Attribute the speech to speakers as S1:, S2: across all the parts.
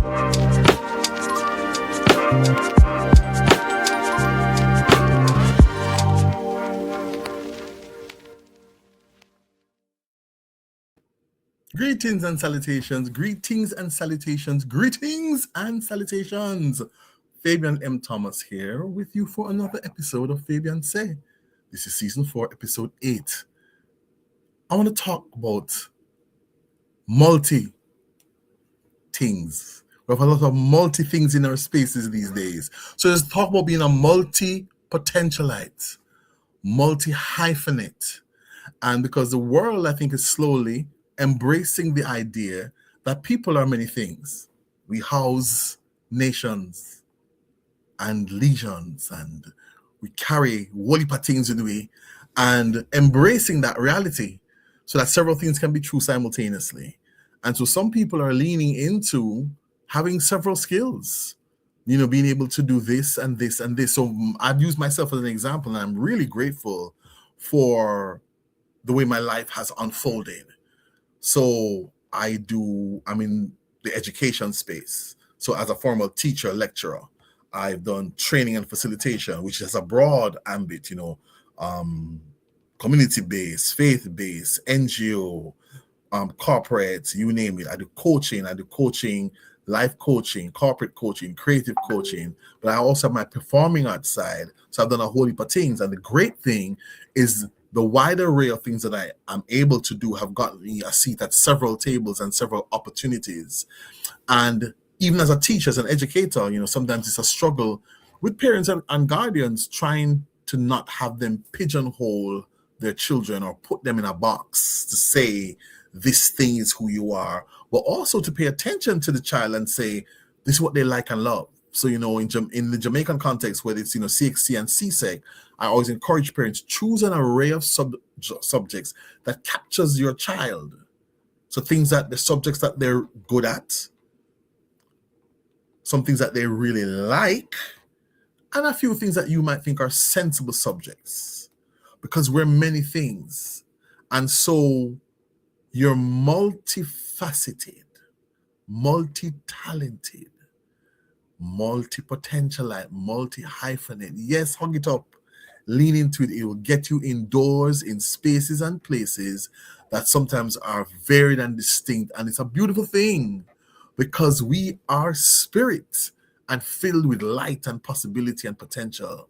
S1: Greetings and salutations, greetings and salutations, greetings and salutations. Fabian M. Thomas here with you for another episode of Fabian Seh. This is season 4, episode 8. I want to talk about multi things. We have a lot of multi things in our spaces these days. So let's talk about being a multi-potentialite, multi-hyphenate. And because the world, I think, is slowly embracing the idea that people are many things. We house nations and legions, and we carry woolly things in the way, and embracing that reality so that several things can be true simultaneously. And so some people are leaning into having several skills, being able to do this and this and this. So I've used myself as an example, and I'm really grateful for the way my life has unfolded. So I'm in the education space. So as a former teacher, lecturer, I've done training and facilitation, which has a broad ambit, community-based, faith-based, NGO, corporate, you name it. I do coaching, life coaching, corporate coaching, creative coaching, but I also have my performing arts side. So I've done a whole heap of things. And the great thing is the wide array of things that I am able to do have gotten me a seat at several tables and several opportunities. And even as a teacher, as an educator, sometimes it's a struggle with parents and guardians trying to not have them pigeonhole their children or put them in a box to say, this thing is who you are, but also to pay attention to the child and say, this is what they like and love. So, in the Jamaican context, whether it's, CXC and CSEC, I always encourage parents, choose an array of subjects that captures your child. So the subjects that they're good at, some things that they really like, and a few things that you might think are sensible subjects, because we're many things. And so you're multifaceted, multi-talented, multi-potentialite, multi-hyphenate. Yes, hug it up, lean into it. It will get you indoors in spaces and places that sometimes are varied and distinct. And it's a beautiful thing because we are spirit and filled with light and possibility and potential.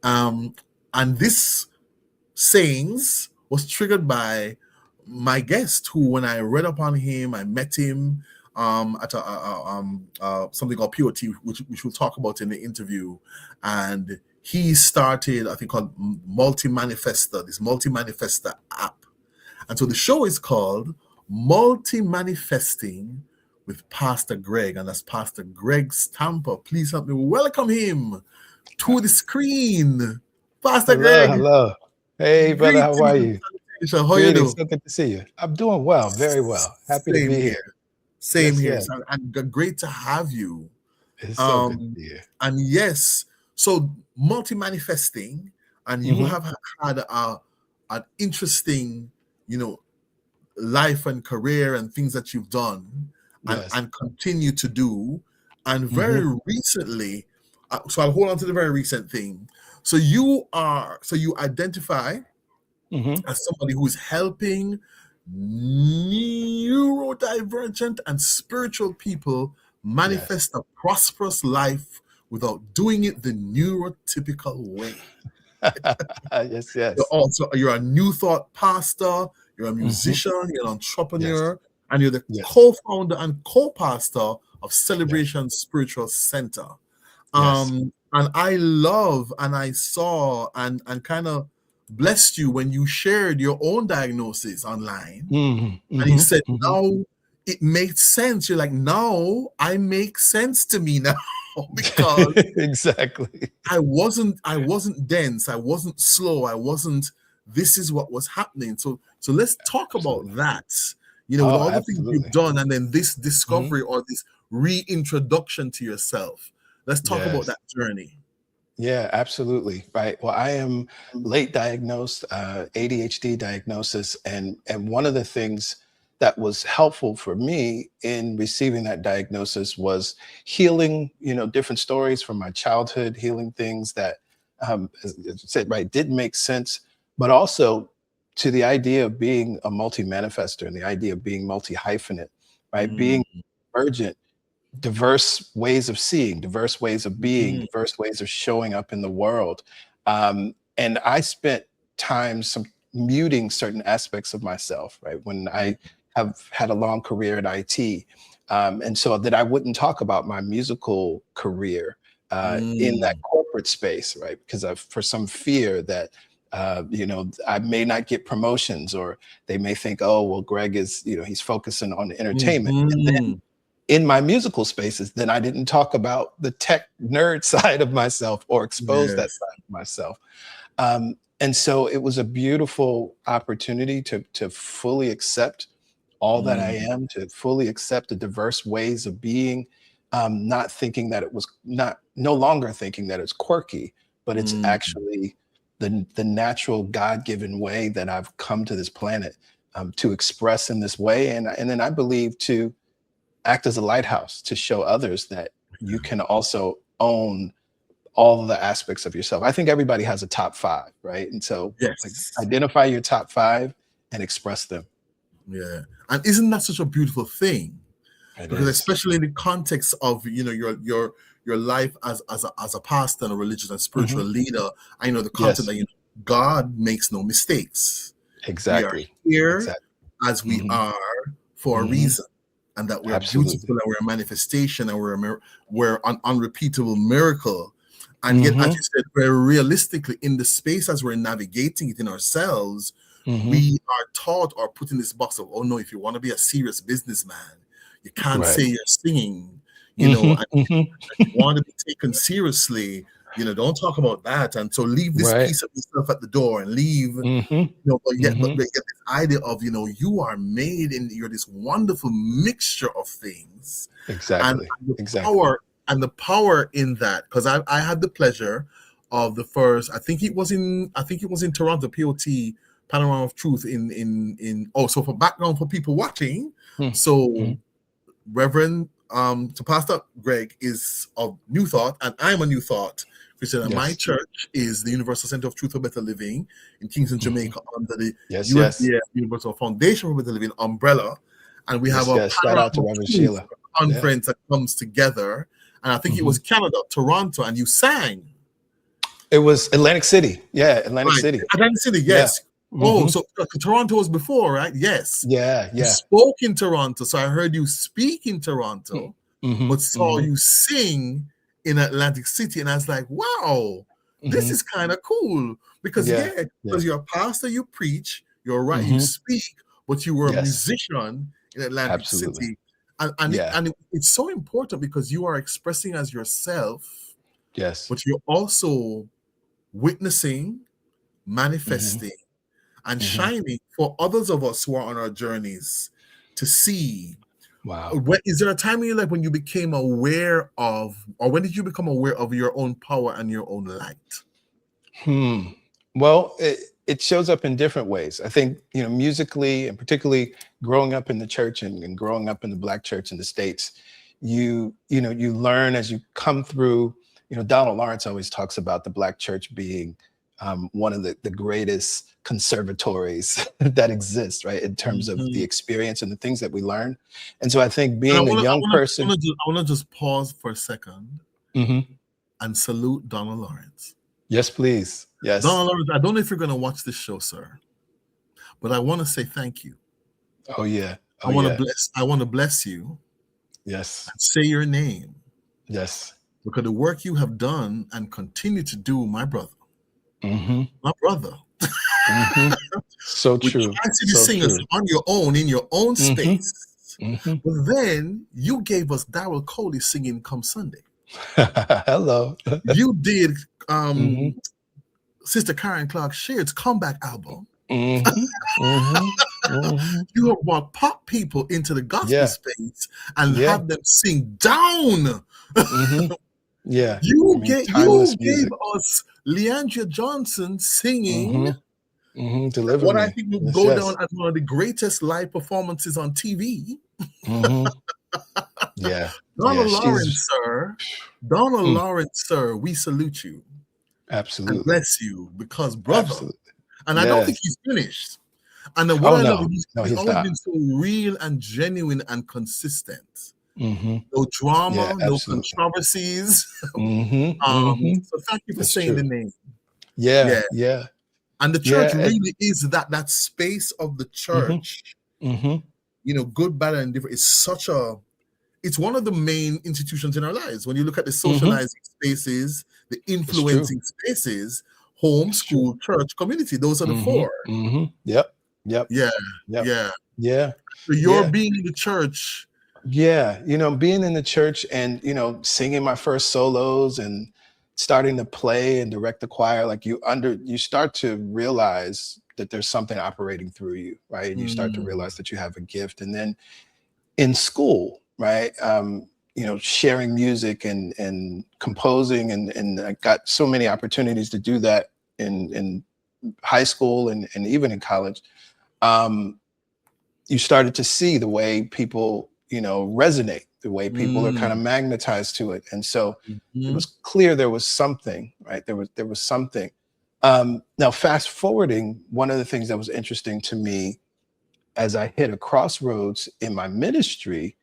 S1: And this sayings was triggered by my guest, who, when I read upon him, I met him at something called POT, which we'll talk about in the interview. And he started, I think, called Multimanifesting, this Multimanifesting app. And so the show is called Multimanifesting with Pastor Greg, and that's Pastor Greg Stamper. Please help me welcome him to the screen. Pastor Greg.
S2: Hello. Hey, brother, how are you?
S1: How you doing?
S2: So good to see you. I'm doing well, very well. Happy to be here.
S1: Same here. Yes. And great to have you.
S2: It's so good to be here.
S1: And yes, so multi-manifesting, and you have had an interesting, life and career and things that you've done and continue to do. And very recently, so I'll hold on to the very recent thing. So you identify as somebody who is helping neurodivergent and spiritual people manifest a prosperous life without doing it the neurotypical way.
S2: Yes.
S1: You're a New Thought pastor, you're a musician, you're an entrepreneur, and you're the co-founder and co-pastor of Celebration Spiritual Center. And I love, and I saw and kind of blessed you when you shared your own diagnosis online. And you said, now it makes sense. You're like, now I make sense to me now. Because
S2: exactly,
S1: I wasn't dense, I wasn't slow, this is what was happening. So let's talk about that, with all the things you've done, and then this discovery or this reintroduction to yourself. Let's talk about that journey.
S2: Yeah, absolutely. Right. Well, I am late diagnosed, ADHD diagnosis. And one of the things that was helpful for me in receiving that diagnosis was healing, different stories from my childhood, healing things that, as you said, right, didn't make sense, but also to the idea of being a multi-manifester and the idea of being multi-hyphenate, right? Being
S1: Mm,
S2: emergent, diverse ways of seeing, diverse ways of being,
S1: mm,
S2: diverse ways of showing up in the world. And I spent time some muting certain aspects of myself, right? When
S1: mm,
S2: I have had a long career in IT. And so that I wouldn't talk about my musical career in that
S1: mm.
S2: corporate space, right? Because for some fear that, I may not get promotions, or they may think, oh, well, Greg is, he's focusing on entertainment. And then
S1: Mhm.
S2: in my musical spaces, then I didn't talk about the tech nerd side of myself or expose that
S1: Yes.
S2: side of myself. And so it was a beautiful opportunity to fully accept all that I
S1: Mm,
S2: am, to fully accept the diverse ways of being, not thinking that it was no longer thinking that it's quirky, but it's
S1: mm.
S2: actually the natural God-given way that I've come to this planet, to express in this way. And then I believe to act as a lighthouse to show others that you can also own all of the aspects of yourself. I think everybody has a top five, right? And so, like,
S1: Yes.
S2: identify your top five and express them.
S1: Yeah. And isn't that such a beautiful thing?
S2: It
S1: Because
S2: is.
S1: especially in the context of your life as a pastor and a religious and spiritual
S2: Mhm.
S1: leader, I know the content
S2: Yes,
S1: that God makes no mistakes. We are
S2: exactly.
S1: here
S2: Exactly.
S1: as we
S2: Mhm.
S1: are for a
S2: Mhm.
S1: reason, and that we're beautiful
S2: Absolutely.
S1: and we're a manifestation and we're an unrepeatable miracle. And yet, as
S2: Mhm.
S1: you said, very realistically, in the space as we're navigating it in ourselves,
S2: Mhm.
S1: we are taught or put in this box of, oh no, if you want to be a serious businessman, you can't
S2: Right.
S1: say you're singing,
S2: Mhm.
S1: and
S2: Mhm.
S1: you want to be taken seriously, don't talk about that. And so leave this
S2: Right.
S1: piece of yourself at the door and leave,
S2: Mhm.
S1: but
S2: Mhm.
S1: get this idea of, you are made and you're this wonderful mixture of things. And
S2: Exactly.
S1: the
S2: Exactly.
S1: power and the power in that, because I had the pleasure of the first, I think it was in Toronto, POT, Panorama of Truth so for background for people watching,
S2: Mm.
S1: so
S2: Mhm.
S1: Reverend so Pastor Greg is of New Thought, and I'm a New Thought Christian, and my
S2: Yes.
S1: church is the Universal Center of Truth for Better Living in Kingston,
S2: Mhm.
S1: Jamaica, under the
S2: Yes, yes.
S1: UFBF Universal Foundation for Better Living umbrella. And we have
S2: Yes,
S1: a
S2: yes. Shout
S1: Panorama
S2: out to
S1: of
S2: Reverend
S1: Truth
S2: Sheila. Yeah.
S1: conference that comes together. And I think it was
S2: Mhm.
S1: Canada, Toronto, and you sang.
S2: It was Atlantic City. Yeah, Atlantic
S1: Right.
S2: City.
S1: Atlantic City,
S2: Yeah.
S1: yes. Oh,
S2: Mhm.
S1: so Toronto was before, right? Yes.
S2: Yeah,
S1: You
S2: yeah.
S1: spoke in Toronto. So I heard you speak in Toronto,
S2: Mhm.
S1: but saw
S2: Mhm.
S1: you sing in Atlantic City. And I was like, wow, this
S2: Mhm.
S1: is kind of cool. Because
S2: Yeah. Yeah.
S1: because you're a pastor, you preach, you're right, you
S2: Mhm.
S1: speak, but you were a
S2: Yes.
S1: musician in Atlantic
S2: Absolutely.
S1: City. And
S2: Yeah.
S1: it's so important because you are expressing as yourself,
S2: Yes.
S1: but you're also witnessing,
S2: Mhm.
S1: manifesting, and
S2: Mhm.
S1: shining for others of us who are on our journeys to see.
S2: Wow.
S1: Is there a time in your life when you became aware of, or when did you become aware of your own power and your own light?
S2: Hmm. Well, it shows up in different ways. I think, musically, and particularly growing up in the church and growing up in the Black church in the States, you learn as you come through. Donald Lawrence always talks about the Black church being one of the greatest conservatories that exists, right, in terms of the
S1: Mhm.
S2: experience and the things that we learn. And so I think
S1: And
S2: being a young person.
S1: I want to just pause for a second
S2: Mhm.
S1: and salute Donald Lawrence.
S2: Yes, please. Yes.
S1: Donald Lawrence, I don't know if you're going to watch this show, sir, but I want to say thank you.
S2: Oh yeah. Oh yeah.
S1: I want to bless you
S2: Yes.
S1: and say your name
S2: Yes.
S1: because the work you have done and continue to do,
S2: Mhm.
S1: my brother,
S2: Mhm. So
S1: with
S2: true.
S1: capacity
S2: So
S1: singers
S2: true.
S1: on your own in your own
S2: Mhm.
S1: space.
S2: Mhm.
S1: But then you gave us Daryl Coley singing "Come Sunday."
S2: Hello.
S1: You did
S2: Mhm.
S1: Sister Karen Clark Sheard's comeback album.
S2: Mhm. Mhm. Mhm.
S1: You have brought pop people into the gospel
S2: Yeah.
S1: space and
S2: Yeah.
S1: have them sing down.
S2: Mhm. Yeah. I
S1: You
S2: mean,
S1: gave
S2: timeless
S1: you gave
S2: music.
S1: us Leandria Johnson singing
S2: Mhm. Deliver
S1: What I
S2: me.
S1: think will
S2: Yes,
S1: go down
S2: yes.
S1: as one of the greatest live performances on TV.
S2: hmm Yeah.
S1: Donna
S2: Yeah.
S1: Lawrence,
S2: She's
S1: sir. Donna
S2: mm,
S1: Lawrence, sir, we salute you and
S2: absolutely.
S1: bless you because, brother,
S2: Absolutely.
S1: and I don't think
S2: Yes.
S1: he's finished. And then what
S2: Oh
S1: I love
S2: no.
S1: is
S2: No,
S1: he's
S2: he's
S1: always
S2: not.
S1: been so real and genuine and consistent.
S2: hmm
S1: No
S2: Yeah,
S1: drama, no
S2: absolutely.
S1: controversies.
S2: Hmm
S1: So thank you for
S2: That's
S1: saying the
S2: true.
S1: name.
S2: Yeah,
S1: Yeah.
S2: yeah,
S1: And the church
S2: yeah.
S1: really is that space of the
S2: hmm
S1: church,
S2: hmm
S1: good, bad, and different. It's one of the main institutions in our lives. When you look at the
S2: hmm
S1: socializing spaces, the
S2: It's true.
S1: influencing spaces, home,
S2: It's true.
S1: school, church, community, those are the four.
S2: Yep. Yep.
S1: Yeah.
S2: Yep.
S1: Yeah.
S2: Yeah.
S1: So you're
S2: Yeah.
S1: being in the church.
S2: Yeah. Being in the church and, singing my first solos and starting to play and direct the choir, like you start to realize that there's something operating through you, right? And you start to
S1: Mm,
S2: realize that you have a gift. And then in school, right? Sharing music and composing and I got so many opportunities to do that in high school and even in college. Um, you started to see the way people, resonate, the way people are kind of
S1: mm,
S2: magnetized to it. And so it
S1: mhm,
S2: was clear there was something, right? There was something. Now, fast forwarding, one of the things that was interesting to me as I hit a crossroads in my ministry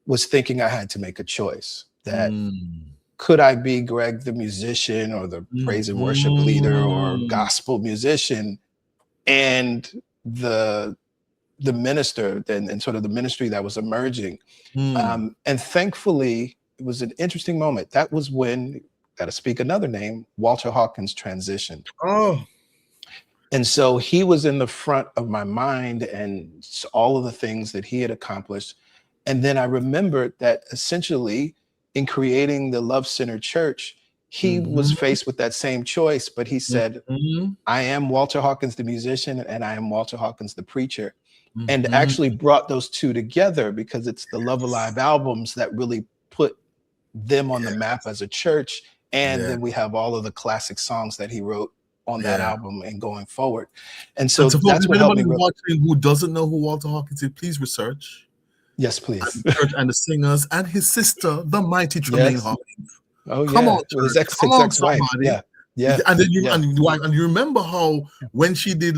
S2: was thinking I had to make a choice that
S1: mm,
S2: could I be Greg the musician or the praise and worship leader or
S1: mhm,
S2: gospel musician and the minister and sort of the ministry that was emerging.
S1: mm.
S2: And thankfully, it was an interesting moment. That was when, got to speak another name, Walter Hawkins transitioned.
S1: Oh,
S2: And so he was in the front of my mind and all of the things that he had accomplished. And then I remembered that essentially in creating the Love Center Church, he was
S1: mhm,
S2: faced with that same choice, but he said,
S1: mhm,
S2: I am Walter Hawkins, the musician, and I am Walter Hawkins, the preacher. And
S1: mhm.
S2: actually brought those two together because it's the Love Alive albums that really put them on the map
S1: Yes,
S2: as a church. And
S1: yeah,
S2: then we have all of the classic songs that he wrote on that
S1: yeah.
S2: album and going forward. And so
S1: And so, folks,
S2: that's
S1: if
S2: what helped
S1: anybody
S2: me.
S1: watching who doesn't know who Walter Hawkins is, please research.
S2: Yes,
S1: And
S2: please.
S1: the church and the singers and his sister, the mighty Tremaine
S2: Yes.
S1: Hawkins.
S2: Oh
S1: Come on,
S2: yeah. With his
S1: church.
S2: ex
S1: Come
S2: his
S1: on,
S2: ex-wife.
S1: somebody.
S2: Yeah. Yeah.
S1: And then
S2: Yeah.
S1: and you remember how when she did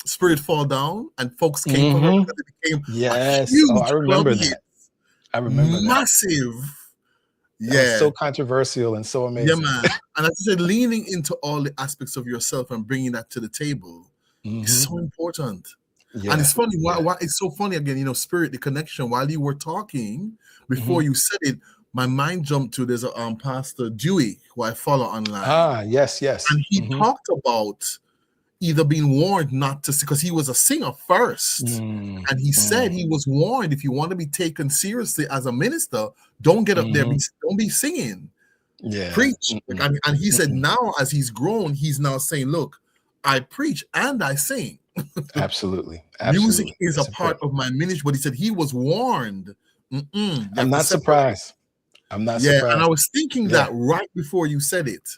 S1: Spirit Fall Down and folks came for her
S2: hmm
S1: because it became a
S2: Yes. Oh, I
S1: huge club
S2: remember
S1: hit,
S2: that. I remember that.
S1: massive.
S2: That was
S1: Yeah,
S2: so controversial and so
S1: yeah,
S2: amazing.
S1: man. And as I said, leaning into all the aspects of yourself and bringing that to the table is
S2: hmm
S1: so important. And
S2: Yeah.
S1: it's funny,
S2: Yeah.
S1: why it's so funny again, spirit, the connection. While you were talking, before
S2: hmm
S1: you said it, my mind jumped to there's a Pastor Dewey who I follow online.
S2: Ah, yes, yes.
S1: And he talked about either being warned not to, because he was a singer first.
S2: Mm,
S1: And he said
S2: mm,
S1: he was warned, if you want to be taken seriously as a minister, don't get up there,
S2: hmm
S1: don't be singing,
S2: Yeah.
S1: preach. And he said
S2: Mm-mm.
S1: now as he's grown, he's now saying, look, I preach and I sing.
S2: Absolutely.
S1: Music
S2: Absolutely.
S1: is a
S2: That's
S1: part
S2: important.
S1: of my ministry, but he said he was warned. You
S2: I'm
S1: have to
S2: not
S1: separate.
S2: surprised. I'm not
S1: Yeah, and I
S2: surprised.
S1: was thinking
S2: Yeah.
S1: that right before you said it.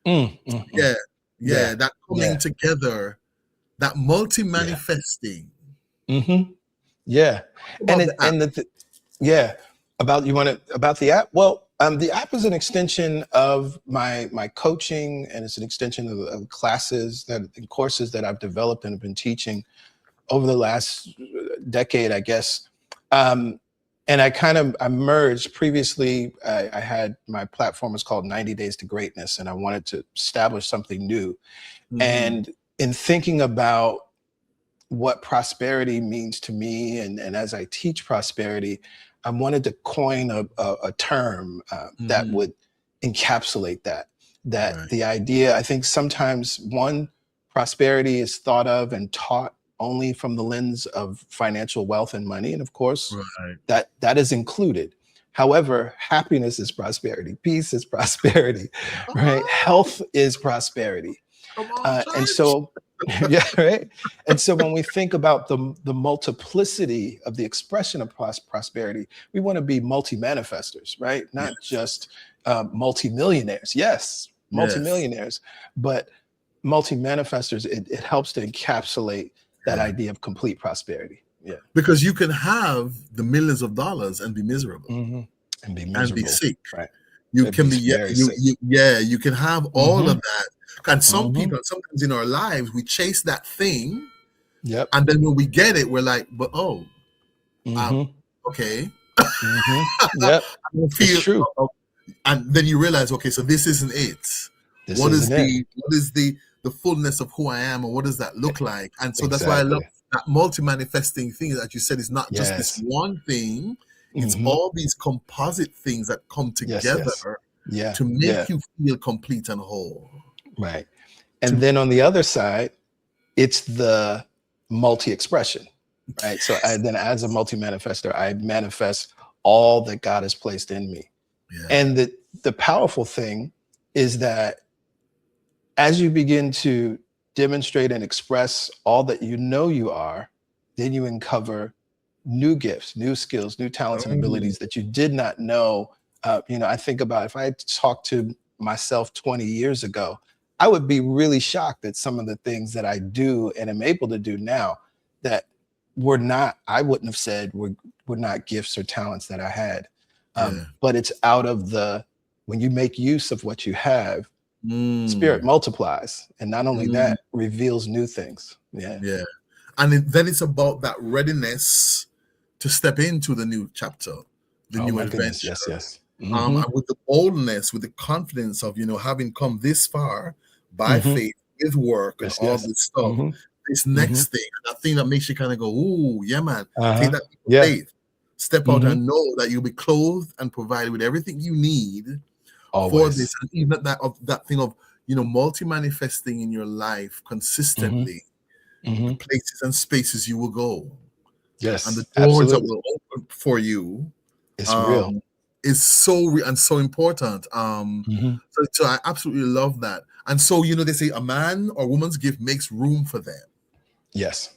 S2: Mm.
S1: Yeah,
S2: Yeah.
S1: yeah, that coming
S2: Yeah.
S1: together, that
S2: Yeah.
S1: multi-manifesting.
S2: hmm Yeah.
S1: Talk
S2: And
S1: about
S2: it
S1: the app.
S2: and yeah. About the app? Well, the app is an extension of my coaching, and it's an extension of classes and courses that I've developed and have been teaching over the last decade, I guess. Um, and I merged. Previously, I had my platform was called 90 Days to Greatness, and I wanted to establish something new.
S1: Mhm.
S2: And in thinking about what prosperity means to me, and as I teach prosperity, I wanted to coin a term that
S1: Mhm.
S2: would encapsulate that. That
S1: Right,
S2: the idea, I think sometimes one, prosperity is thought of and taught only from the lens of financial wealth and money. And of course,
S1: right.
S2: that is included. However, happiness is prosperity, peace is prosperity, right?
S1: Oh,
S2: Health is prosperity.
S1: come on,
S2: And
S1: church.
S2: so, yeah, right. And so, when we think about the multiplicity of the expression of prosperity, we want to be multi-manifestors, right? Not
S1: Yes,
S2: just multimillionaires. Yes,
S1: yes.
S2: multimillionaires, but multi-manifestors, it helps to encapsulate that idea of complete prosperity. Yeah.
S1: Because you can have the millions of dollars and be miserable
S2: And be
S1: and be
S2: miserable.
S1: sick.
S2: Right.
S1: You
S2: It'd
S1: can
S2: be
S1: be,
S2: very sick.
S1: you can have all of that. And some
S2: Mm-hmm.
S1: people, sometimes in our lives, we chase that thing.
S2: Yep.
S1: And then when we get it, we're like, but
S2: Mm-hmm.
S1: okay.
S2: Mm-hmm.
S1: I
S2: Yep.
S1: don't
S2: It's
S1: feel,
S2: true.
S1: and then you realize, okay, so this isn't it.
S2: This isn't it.
S1: What is the fullness of who I am, and what does that look like? And so that's why I love
S2: Exactly.
S1: that multi-manifesting thing that you said is not just this
S2: Yes.
S1: one thing, it's
S2: Mm-hmm.
S1: all these composite things that come
S2: Yes.
S1: together
S2: Yes. Yeah.
S1: to make
S2: Yeah.
S1: you feel complete and whole.
S2: Right. And then on the other side, it's the multi-expression, right? So then as a multi-manifestor, I manifest all that God has placed in me.
S1: Yeah.
S2: And the powerful thing is that as you begin to demonstrate and express all that you know you are, then you uncover new gifts, new skills, new talents and abilities that you did not know. I think about if I had talked to myself 20 years ago, I would be really shocked at some of the things that I do and am able to do now that I wouldn't have said were not gifts or talents that I had. But it's out of when you make use of what you have, Spirit multiplies. And not only that, reveals new things. Yeah.
S1: Yeah. And then it's about that readiness to step into the new chapter, the new adventure.
S2: Goodness. Yes, yes.
S1: And with the boldness, with the confidence of, having come this far by faith with work and all this stuff, this next thing, that thing that makes you kind of go, ooh, yeah, man, take that faith, step out and know that you'll be clothed and provided with everything you need for this. And even that thing of, multi-manifesting in your life consistently, the places and spaces you will go.
S2: Yes,
S1: and the doors that will open for you.
S2: It's real.
S1: Is so real and so important. So I absolutely love that. And so, they say a man or woman's gift makes room for them.
S2: Yes.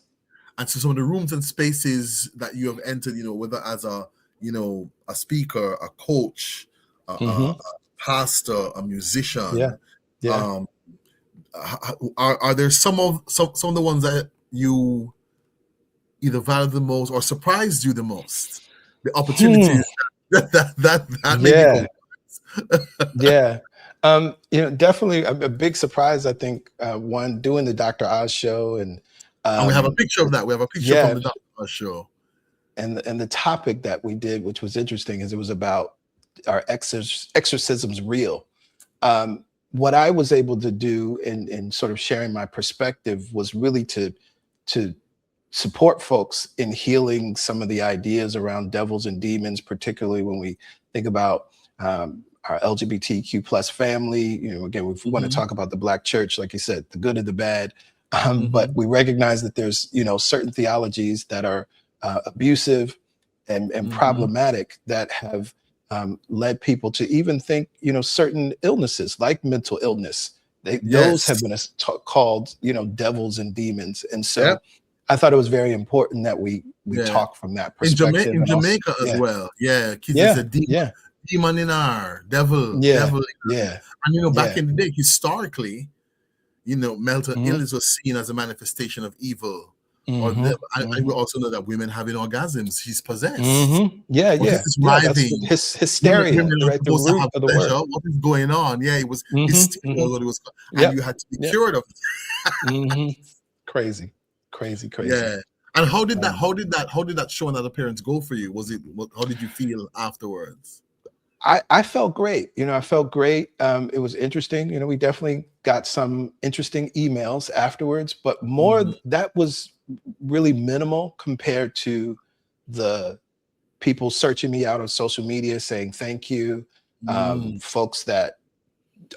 S1: And so some of the rooms and spaces that you have entered, whether as a speaker, a coach, a pastor, a musician, are there some of the ones that you either value the most or surprised you the most? The opportunities that make
S2: you definitely a big surprise. I think one, doing the Dr. Oz show, and
S1: we have a picture of that. We have a picture from the Dr. Oz show,
S2: and the topic that we did, which was interesting, is it was about our exorcisms real. What I was able to do in sort of sharing my perspective was really to support folks in healing some of the ideas around devils and demons, particularly when we think about our LGBTQ plus family. Again, we want to talk about the Black church, like you said, the good and the bad, but we recognize that there's certain theologies that are abusive and problematic that have led people to even think certain illnesses like mental illness, those have been called devils and demons. And so I thought it was very important that we talk from that perspective.
S1: In Jamaica as well. Kids said demon in our devil. Devil. And back in the day, historically, mental illness was seen as a manifestation of evil. Or and we also know that women having orgasms, she's possessed.
S2: Hysteria.
S1: Right, the root of the word. What is going on? It was hysteria. What it was, and you had to be cured of it.
S2: Crazy.
S1: Yeah. And how did that show and other parents go for you? How did you feel afterwards?
S2: I felt great. I felt great. It was interesting. We definitely got some interesting emails afterwards, but more that was really minimal compared to the people searching me out on social media saying thank you. Folks that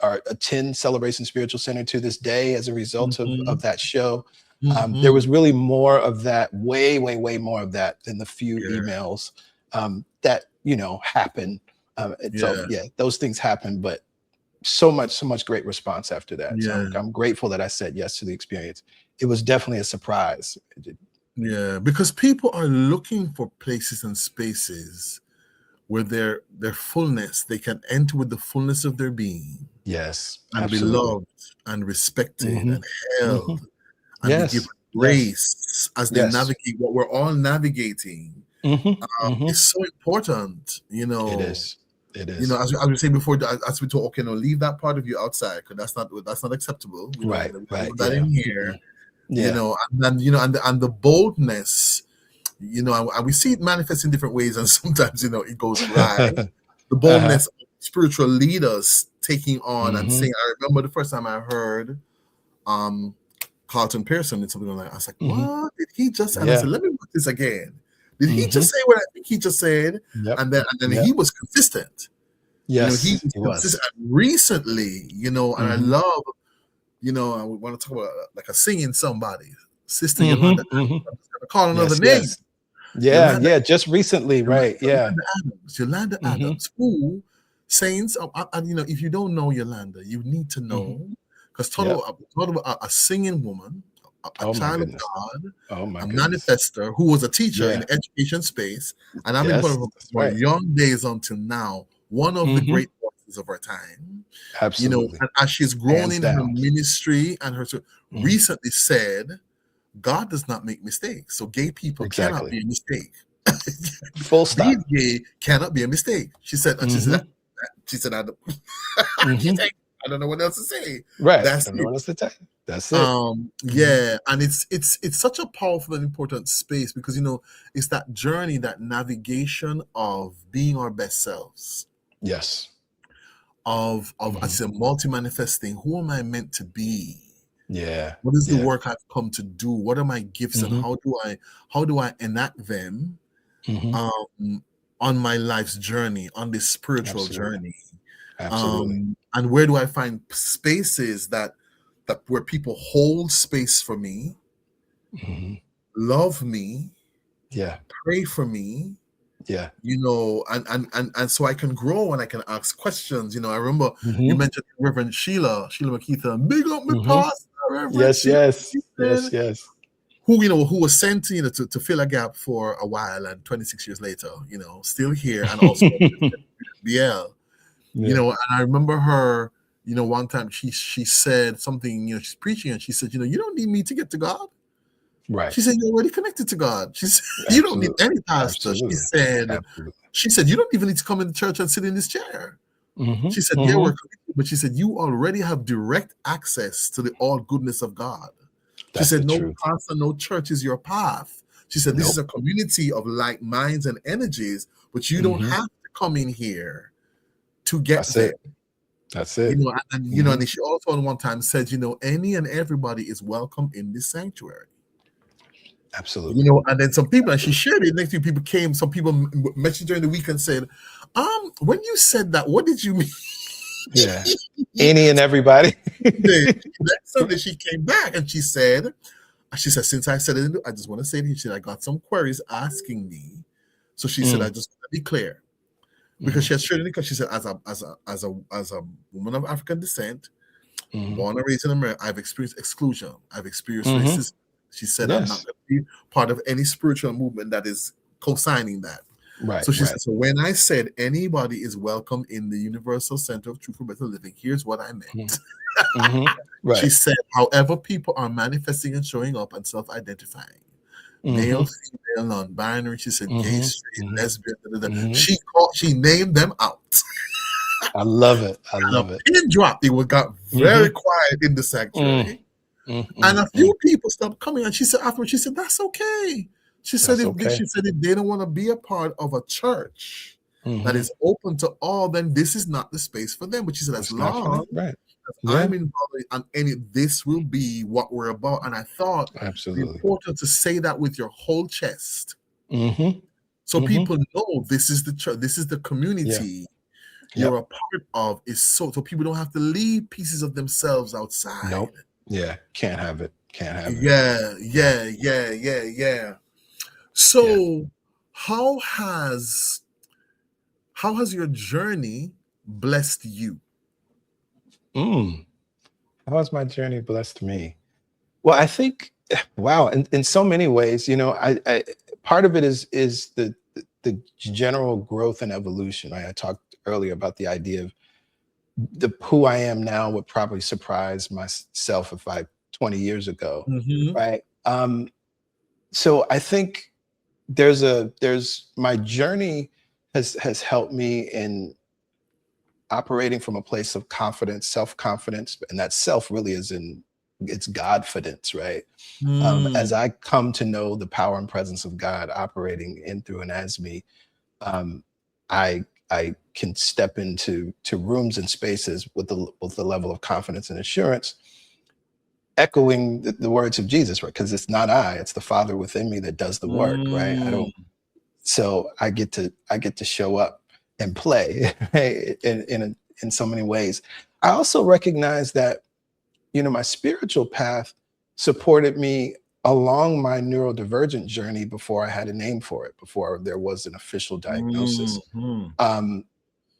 S2: attend Celebration Spiritual Center to this day as a result of that show. There was really more of that, way more of that than the few emails that happen. So those things happen, but so much great response after that. So I'm grateful that I said yes to the experience. It was definitely a surprise.
S1: Because people are looking for places and spaces where their fullness, they can enter with the fullness of their being.
S2: Yes,
S1: and be
S2: absolutely.
S1: loved and respected
S2: Hmm.
S1: and
S2: Hmm.
S1: held and be given
S2: Yes, yes,
S1: grace as they
S2: yes.
S1: navigate what we're all navigating
S2: Hmm. Hmm.
S1: is so important.
S2: It is. It
S1: You know,
S2: is.
S1: as we say before, as we talk, leave that part of you outside because that's not acceptable.
S2: Right,
S1: We don't
S2: right.
S1: want that
S2: Yeah.
S1: in here.
S2: Mm-mm. Yeah.
S1: And then and the boldness, and we see it manifest in different ways, and sometimes it goes awry. The
S2: Uh-huh.
S1: boldness of spiritual leaders taking on and
S2: Hmm.
S1: saying. I remember the first time I heard um Carlton Pearson and something like that. I was like,
S2: Hmm.
S1: what did he just? And I
S2: Yeah.
S1: said, let me watch this again. Did he
S2: Hmm.
S1: just say what I think he just said?
S2: Yep.
S1: And then he
S2: Yep.
S1: was consistent. He
S2: Yes,
S1: was
S2: he
S1: consistent.
S2: was.
S1: And recently, and I
S2: Hmm.
S1: love, I want to talk about like a singing somebody, Sister
S2: Hmm.
S1: Yolanda.
S2: Hmm.
S1: I'm just gonna call another
S2: Yes,
S1: name.
S2: yes. Yeah,
S1: Yolanda,
S2: yeah. Just recently, right. Yeah.
S1: Yolanda
S2: Hmm.
S1: Adams, who saints, and if you don't know Yolanda, you need to
S2: Hmm.
S1: know, because
S2: Yep.
S1: total a singing woman, a
S2: Oh my
S1: child of
S2: goodness.
S1: God,
S2: Oh my
S1: a
S2: goodness.
S1: manifester who was a teacher in
S2: Yeah.
S1: the education space, and I've been part
S2: Yes,
S1: of her
S2: that's
S1: from our
S2: right.
S1: young days until now. One of the
S2: Hmm.
S1: great voices of our time,
S2: Absolutely.
S1: and as she's grown
S2: Hands
S1: in her
S2: down.
S1: ministry and her
S2: Hmm.
S1: recently said, God does not make mistakes, so gay people cannot
S2: Exactly.
S1: be a mistake.
S2: Full
S1: Being
S2: stop.
S1: gay cannot be a mistake. She said, and she said,
S2: Hmm.
S1: she said, I don't, she
S2: Hmm.
S1: said, I don't know what else to say.
S2: Right.
S1: That's
S2: Don't know
S1: it.
S2: what else to tell you. That's it. Hmm.
S1: Yeah, and it's such a powerful and important space because it's that journey, that navigation of being our best selves,
S2: Yes.
S1: of
S2: Hmm.
S1: as a multi-manifesting. Who am I meant to be?
S2: Yeah.
S1: What is the
S2: Yeah.
S1: work I've come to do? What are my gifts, and
S2: Hmm.
S1: how do I enact them
S2: Hmm.
S1: um, on my life's journey, on this spiritual
S2: Absolutely.
S1: journey?
S2: Absolutely.
S1: And where do I find spaces that where people hold space for me,
S2: Hmm.
S1: love me,
S2: Yeah.
S1: pray for me,
S2: Yeah.
S1: and so I can grow and I can ask questions. I remember you
S2: Hmm.
S1: mentioned Reverend Sheila McKeithen, big up my
S2: Hmm.
S1: pastor, Reverend
S2: Yes.
S1: Sheila
S2: Yes. Yes.
S1: McKeithen,
S2: Yes.
S1: who was sent to fill a gap for a while, and 26 years later, still here, and also BL.
S2: Yeah.
S1: And I remember her, one time she said something, she's preaching, and she said, you don't need me to get to God.
S2: Right.
S1: She said, you're already connected to God. She said, you don't need
S2: Absolutely.
S1: any pastor. She
S2: Absolutely.
S1: said,
S2: Absolutely.
S1: you don't even need to come in the church and sit in this chair.
S2: Hmm.
S1: She said, yeah,
S2: Hmm.
S1: we're connected, but she said, you already have direct access to the all goodness of God. She
S2: That's
S1: said,
S2: the
S1: no
S2: truth.
S1: pastor, no church is your path. She said, this is
S2: Nope.
S1: a community of like minds and energies, but you don't
S2: Hmm.
S1: have to come in here to get
S2: That's
S1: there.
S2: it. That's it. Hmm.
S1: And she also on one time said, any and everybody is welcome in this sanctuary.
S2: Absolutely.
S1: And then some people, and she shared it. Next few people came. Some people messaged during the week and said, when you said that, what did you mean?"
S2: Yeah. Any and everybody.
S1: Next Sunday, she came back and she said, since I said it, I just want to say to you, she said, I got some queries asking me. So she said, I
S2: Mm.
S1: just want to be clear. Because
S2: Mhm.
S1: she has shared it, because she said, as a woman of African descent,
S2: Mhm.
S1: born and raised in America, I've experienced exclusion. I've experienced
S2: Mhm.
S1: racism. She said, I'm not
S2: Yes.
S1: going to be part of any spiritual movement that is co-signing that.
S2: Right.
S1: So she
S2: Right.
S1: said, so when I said anybody is welcome in the Universal Center of Truth for Better Living, here's what I
S2: Mhm.
S1: meant.
S2: Mhm.
S1: She
S2: Right.
S1: said, however people are manifesting and showing up and self-identifying, male,
S2: Mhm.
S1: female, non-binary, she said, gay,
S2: Mhm.
S1: straight,
S2: Mhm.
S1: lesbian, da, da, da.
S2: Mhm.
S1: She named them out.
S2: I love it. I
S1: And a
S2: love it.
S1: pin drop. It got very
S2: Mhm.
S1: quiet in the
S2: Mm.
S1: sanctuary.
S2: Mm.
S1: And
S2: Mm.
S1: a
S2: Mm.
S1: few people stopped coming. And she said, afterwards, she said, that's okay. She said,
S2: That's okay.
S1: if they don't want to be a part of a church that
S2: Mhm.
S1: is open to all, then this is not the space for them. But she said, as
S2: It's not for
S1: long
S2: them. Right.
S1: as
S2: Yeah.
S1: I'm involved and this will be what we're about. And I thought the
S2: Absolutely.
S1: important to say that with your whole chest.
S2: Mhm.
S1: So
S2: Mhm.
S1: people know this is the church, this is the
S2: Yeah.
S1: community you're
S2: Yep.
S1: a part of, is so people don't have to leave pieces of themselves outside.
S2: Nope. Yeah. Can't have it. Can't have it.
S1: Yeah,
S2: Yeah.
S1: yeah.
S2: Yeah.
S1: So how has your journey blessed you?
S2: Mm. How has my journey blessed me? Well, I think, wow, in so many ways, I part of it is the general growth and evolution. Right? I talked earlier about the idea of who I am now would probably surprise myself if I 20 years ago,
S1: Mm-hmm.
S2: right? So I think there's my journey has helped me in operating from a place of confidence, self-confidence, and that self really is in it's Godfidence, right? As
S1: Mm.
S2: I come to know the power and presence of God operating in, through, and as me, um, I can step into rooms and spaces with the level of confidence and assurance, echoing the words of Jesus, right? Because it's not I, it's the Father within me that does the work, right? I don't.
S1: Mm.
S2: So I get to show up and play right? In so many ways. I also recognize that my spiritual path supported me along my neurodivergent journey before I had a name for it, before there was an official diagnosis.
S1: Mm-hmm.
S2: Um,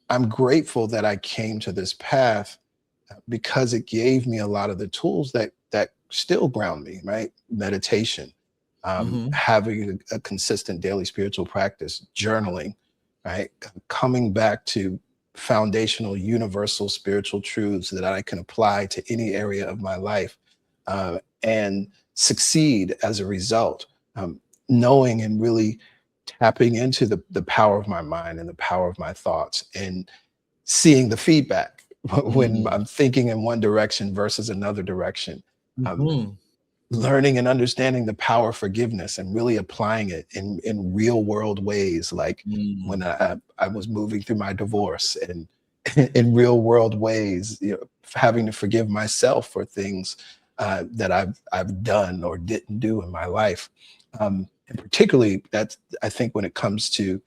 S2: I'm grateful that I came to this path because it gave me a lot of the tools that still ground me, right? Meditation,
S1: Mm-hmm.
S2: having a consistent daily spiritual practice, journaling, right? Coming back to foundational, universal spiritual truths that I can apply to any area of my life and succeed as a result. Knowing and really tapping into the power of my mind and the power of my thoughts and seeing the feedback when
S1: Mm.
S2: I'm thinking in one direction versus another direction. Um,
S1: Mm-hmm.
S2: Learning and understanding the power of forgiveness and really applying it in real world ways, like when
S1: Mm.
S2: I was moving through my divorce and in real world ways, having to forgive myself for things that I've done or didn't do in my life. And particularly that's I think when it comes to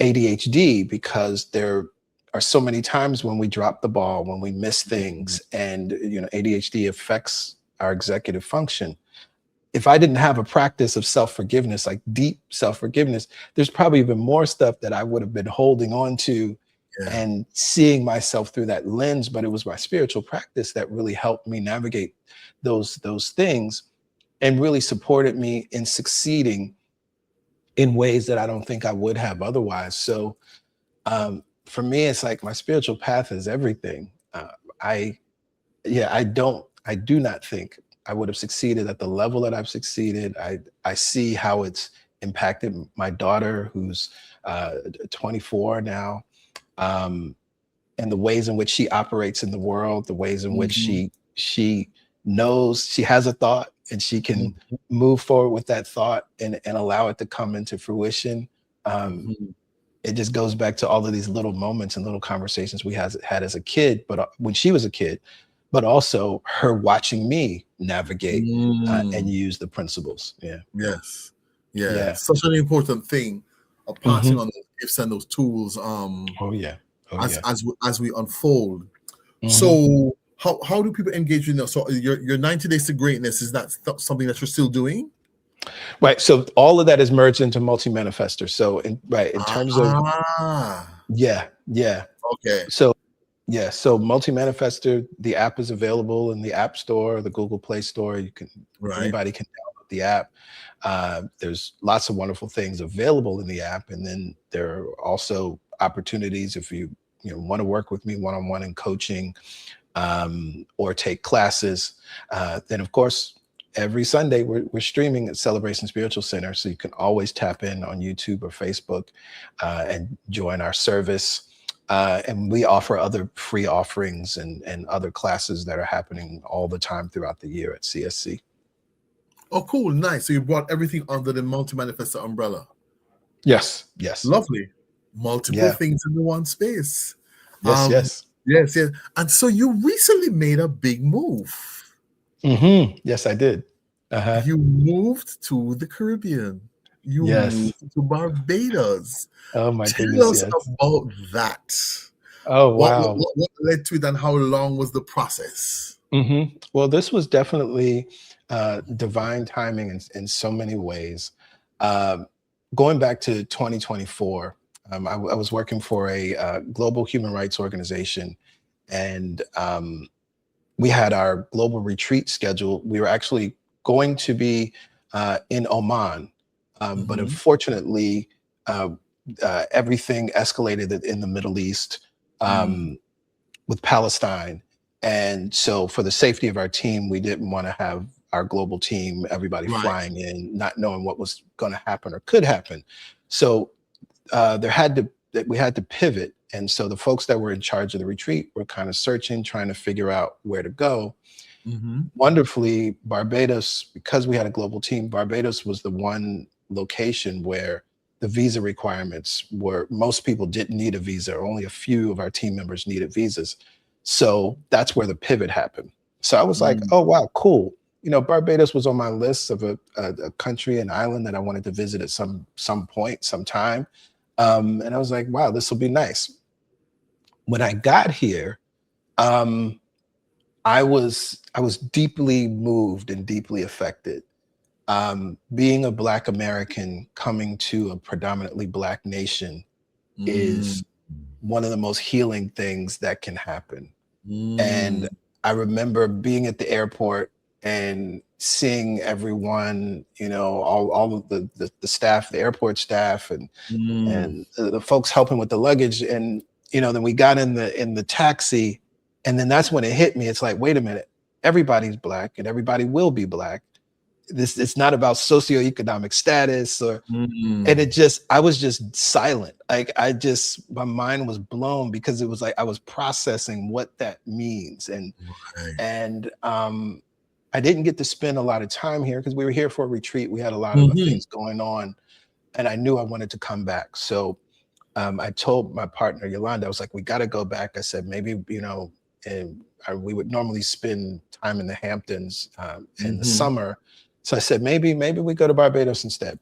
S2: ADHD, because there are so many times when we drop the ball, when we miss
S1: Mm.
S2: things, and ADHD affects our executive function. If I didn't have a practice of self-forgiveness, like deep self-forgiveness, there's probably even more stuff that I would have been holding on to
S1: Yeah.
S2: and seeing myself through that lens. But it was my spiritual practice that really helped me navigate those things and really supported me in succeeding in ways that I don't think I would have otherwise. So for me, it's like my spiritual path is everything. I yeah, I do not think I would have succeeded at the level that I've succeeded. I see how it's impacted my daughter, who's 24 now, um, and the ways in which she operates in the world, the ways in which
S1: Mm-hmm.
S2: she knows she has a thought and she can move forward with that thought and allow it to come into fruition. Um,
S1: Mm-hmm.
S2: it just goes back to all of these little moments and little conversations we had as a kid, but when she was a kid, but also her watching me navigate and
S1: Mm.
S2: use the principles. Yeah,
S1: Yes. Yeah.
S2: yeah.
S1: Such an important thing of passing
S2: Hmm.
S1: on those gifts and those tools
S2: Oh yeah, oh
S1: as
S2: yeah.
S1: we unfold.
S2: Hmm.
S1: So how do people engage in that? So your 90 days to greatness, is that something that you're still doing?
S2: Right. So all of that is merged into multi-manifester. So in terms of
S1: Ah,
S2: yeah, yeah.
S1: okay.
S2: So yeah, so multi-manifester, the app is available in the App Store, the Google Play Store.
S1: Right.
S2: Anybody can download the app. There's lots of wonderful things available in the app, and then there are also opportunities if you want to work with me one-on-one in coaching or take classes. Then of course every Sunday we're streaming at Celebration Spiritual Center, so you can always tap in on YouTube or Facebook and join our service. And we offer other free offerings and other classes that are happening all the time throughout the year at CSC.
S1: Oh, cool. Nice. So you brought everything under the multi-manifestor umbrella.
S2: Yes, yes,
S1: Lovely. Multiple
S2: yeah,
S1: things in the one space.
S2: yes, yes.
S1: Yes, yes. And so you recently made a big move.
S2: Yes, I did. Uh-huh.
S1: You moved to the Caribbean. You
S2: Yes.
S1: moved to Barbados.
S2: Oh my
S1: Tell
S2: goodness,
S1: us
S2: yes.
S1: about that.
S2: Oh
S1: What,
S2: wow.
S1: what led to it and how long was the process?
S2: Well, this was definitely divine timing in so many ways. Um, Going back to 2024, I was working for a global human rights organization, and we had our global retreat scheduled. We were actually going to be in Oman, but
S1: Mm-hmm.
S2: unfortunately, uh, everything escalated in the Middle East.
S1: Mm.
S2: Um, with Palestine. And so for the safety of our team, we didn't want to have our global team, everybody
S1: Right.
S2: flying in, not knowing what was going to happen or could happen. So there had to that we had to pivot. And so the folks that were in charge of the retreat were kind of searching, trying to figure out where to go.
S1: Mm-hmm.
S2: Wonderfully, Barbados, because we had a global team, Barbados was the one location where the visa requirements were, most people didn't need a visa, or only a few of our team members needed visas. So that's where the pivot happened. So I was like,
S1: Mm.
S2: oh, wow, cool. You know, Barbados was on my list of a country, an island that I wanted to visit at some point, sometime. And I was like, wow, this will be nice. When I got here, um, I was deeply moved and deeply affected. Being a Black American coming to a predominantly Black nation
S1: Mm.
S2: is one of the most healing things that can happen. And
S1: Mm.
S2: I remember being at the airport and seeing everyone, you know, all of the staff, the airport staff,
S1: Mm.
S2: and the folks helping with the luggage. And you know, then we got in the taxi, and then that's when it hit me. It's like, wait a minute, everybody's Black and everybody will be Black. This, it's not about socioeconomic status, or, and
S1: Mm.
S2: it just, I was just silent. Like I just, my mind was blown, because it was like I was processing what that means.
S1: Right.
S2: And I didn't get to spend a lot of time here because we were here for a retreat. We had a lot of
S1: Mm-hmm.
S2: things going on, and I knew I wanted to come back. So I told my partner Yolanda, I was like, we got to go back. I said, maybe, you know, and we would normally spend time in the Hamptons in the
S1: Mm-hmm.
S2: summer. So I said, maybe we go to Barbados instead.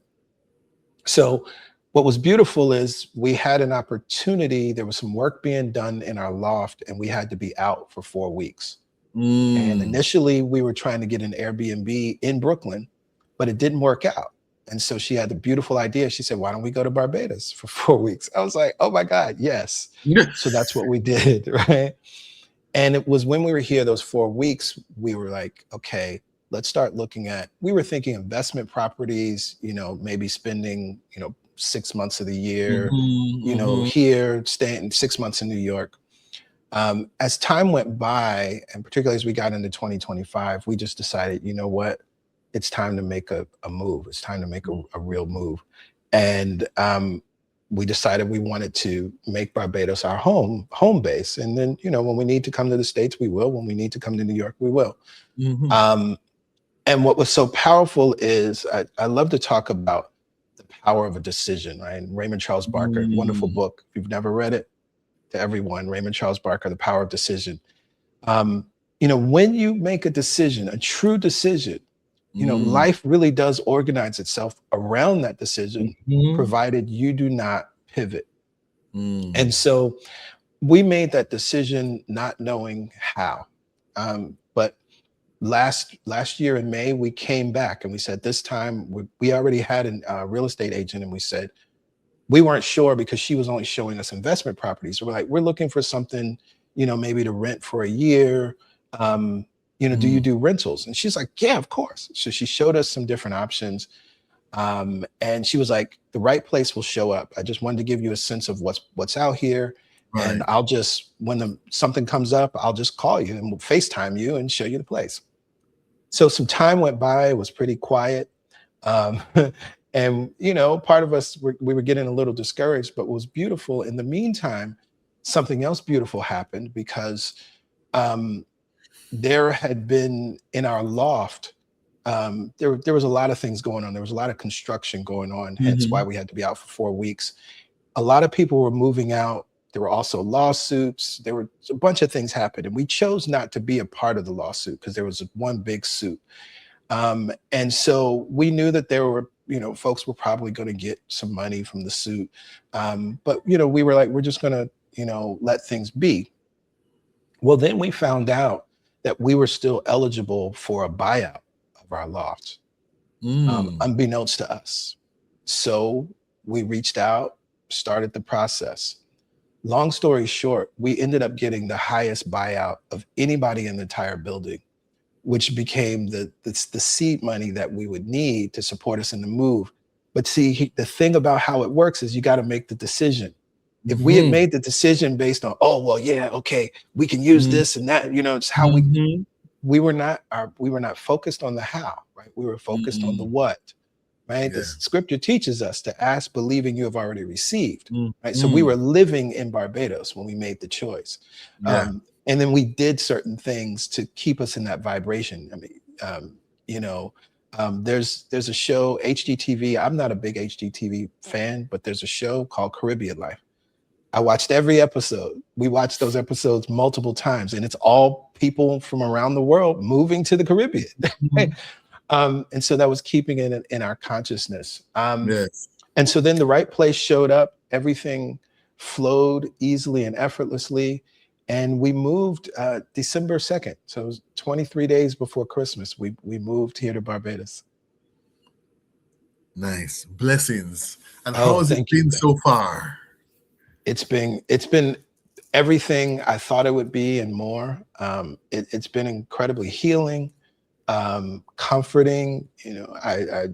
S2: So what was beautiful is we had an opportunity. There was some work being done in our loft, and we had to be out for 4 weeks. And
S1: Mm.
S2: initially, we were trying to get an Airbnb in Brooklyn, but it didn't work out. And so she had the beautiful idea. She said, why don't we go to Barbados for 4 weeks? I was like, oh my God, yes. So that's what we did, right? And it was when we were here, those 4 weeks, we were like, okay, let's start looking at, we were thinking investment properties, you know, maybe spending, you know, 6 months of the year,
S1: Mm-hmm.
S2: you know,
S1: Mm-hmm.
S2: here, staying 6 months in New York. As time went by, and particularly as we got into 2025, we just decided, you know what, it's time to make a move. It's time to make a real move. And we decided we wanted to make Barbados our home base. And then, you know, when we need to come to the States, we will. When we need to come to New York, we will.
S1: Mm-hmm.
S2: Um, and what was so powerful is I love to talk about the power of a decision, right? And Raymond Charles Barker, wonderful
S1: Mm.
S2: book. If you've never read it, to everyone, Raymond Charles Barker, The Power of Decision. Um, you know, when you make a decision, a true decision, you know,
S1: Mm.
S2: life really does organize itself around that decision,
S1: Mm-hmm.
S2: provided you do not pivot. And
S1: Mm.
S2: so we made that decision not knowing how. But last year in May, we came back and we said, this time we already had a real estate agent, and we said, we weren't sure because she was only showing us investment properties. So we're like, we're looking for something, you know, maybe to rent for a year. Um, you know, do you
S1: Mm.
S2: do rentals? And she's like, yeah, of course. So she showed us some different options. And she was like, the right place will show up. I just wanted to give you a sense of what's out here. And
S1: Right.
S2: I'll just, when something comes up, I'll just call you and we'll FaceTime you and show you the place. So some time went by, it was pretty quiet. Um, and, you know, part of us, we were getting a little discouraged, but what was beautiful in the meantime, something else beautiful happened, because um, there had been in our loft, there was a lot of things going on. There was a lot of construction going on, hence why
S1: Mm-hmm.
S2: we had to be out for 4 weeks. A lot of people were moving out. There were also lawsuits. There were a bunch of things happened. And we chose not to be a part of the lawsuit because there was one big suit. And so we knew that there were, you know, folks were probably going to get some money from the suit. But, you know, we were like, we're just going to, you know, let things be. Well, then we found out that we were still eligible for a buyout of our loft,
S1: Mm.
S2: unbeknownst to us. So we reached out, started the process. Long story short, we ended up getting the highest buyout of anybody in the entire building, which became the seed money that we would need to support us in the move. But see, the thing about how it works is you got to make the decision. If we had
S1: Mhm.
S2: made the decision based on, oh, well, yeah, okay, we can use
S1: Mhm.
S2: this and that, it's how
S1: Mhm.
S2: we were not focused on the how, right? We were focused on the
S1: Mm.
S2: what, right? The
S1: Yeah.
S2: scripture teaches us to ask, believing you have already received,
S1: Mm.
S2: right? So we
S1: Mm.
S2: were living in Barbados when we made the choice.
S1: Yeah.
S2: And then we did certain things to keep us in that vibration. I mean, you know, there's a show, HGTV. I'm not a big HGTV fan, but there's a show called Caribbean Life. I watched every episode. We watched those episodes multiple times, and it's all people from around the world moving to the Caribbean.
S1: Mhm.
S2: And so that was keeping it in our consciousness.
S1: Yes.
S2: And so then the right place showed up. Everything flowed easily and effortlessly. And we moved December 2nd. So it was 23 days before Christmas. We moved here to Barbados.
S1: Nice. Blessings. And how
S2: Oh,
S1: has it
S2: thank you.
S1: been so far?
S2: It's been everything I thought it would be and more. It's been incredibly healing, comforting. I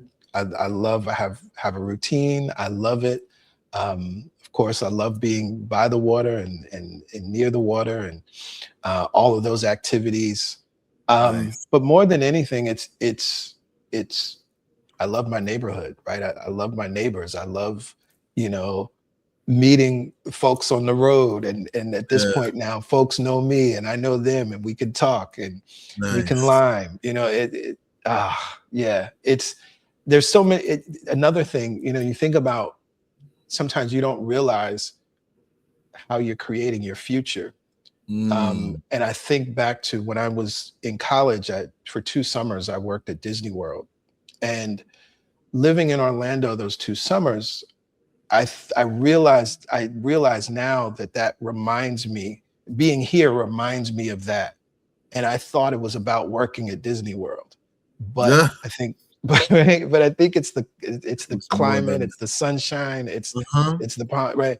S2: love. I have a routine. I love it. Of course, I love being by the water and near the water and all of those activities.
S1: Nice.
S2: But more than anything, it's. I love my neighborhood, right? I love my neighbors. I love, you know, meeting folks on the road, and at this
S1: Yeah.
S2: point now folks know me and I know them, and we can talk and we can
S1: Nice.
S2: lime, yeah, there's so many. Another thing, you think about, sometimes you don't realize how you're creating your future.
S1: Mm.
S2: And I think back to when I was in college. For 2 summers I worked at Disney World, and living in Orlando those 2 summers, I realized now that reminds me, being here reminds me of that. And I thought it was about working at Disney World, but
S1: Yeah.
S2: I think, but I think it's the
S1: It's more
S2: climate,
S1: than
S2: it's the sunshine, it's
S1: uh-huh.
S2: it's the right.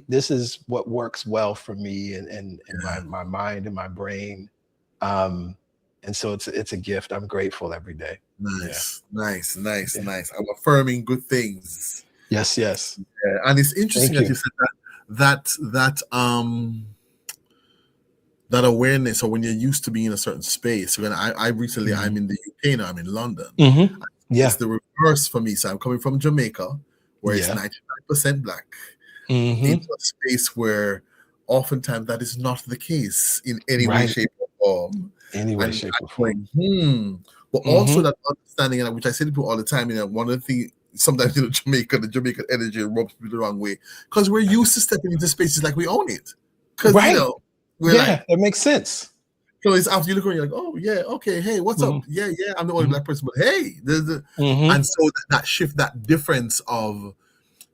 S2: This is what works well for me and my mind and my brain. Um, and so it's a gift. I'm grateful every day. Yeah.
S1: Nice. Nice. Nice.
S2: Yeah.
S1: Nice. I'm affirming good things.
S2: Yes. Yes.
S1: Yeah. And it's interesting
S2: Thank
S1: that you
S2: you.
S1: said that awareness, or when you're used to being in a certain space. When I recently, I'm in the UK now, I'm in London.
S2: Yeah.
S1: It's the reverse for me. So I'm coming from Jamaica, where it's
S2: Yeah.
S1: 99% black,
S2: Hmm.
S1: into a space where oftentimes that is not the case in any way,
S2: Right.
S1: shape, or form.
S2: Any way,
S1: And
S2: shape,
S1: I'm
S2: or form.
S1: going, but also
S2: Hmm.
S1: that understanding, and which I say to people all the time, one of the things, sometimes the Jamaican energy rubs me the wrong way, because we're used to stepping into spaces like we own it. Because,
S2: Right.
S1: we're like,
S2: Yeah, that makes sense.
S1: so it's after you look around, you're like, oh yeah, okay, hey, what's up?
S2: Hmm.
S1: Yeah, yeah, I'm the only
S2: Hmm.
S1: black person, but hey,
S2: Hmm.
S1: and so that shift, that difference of,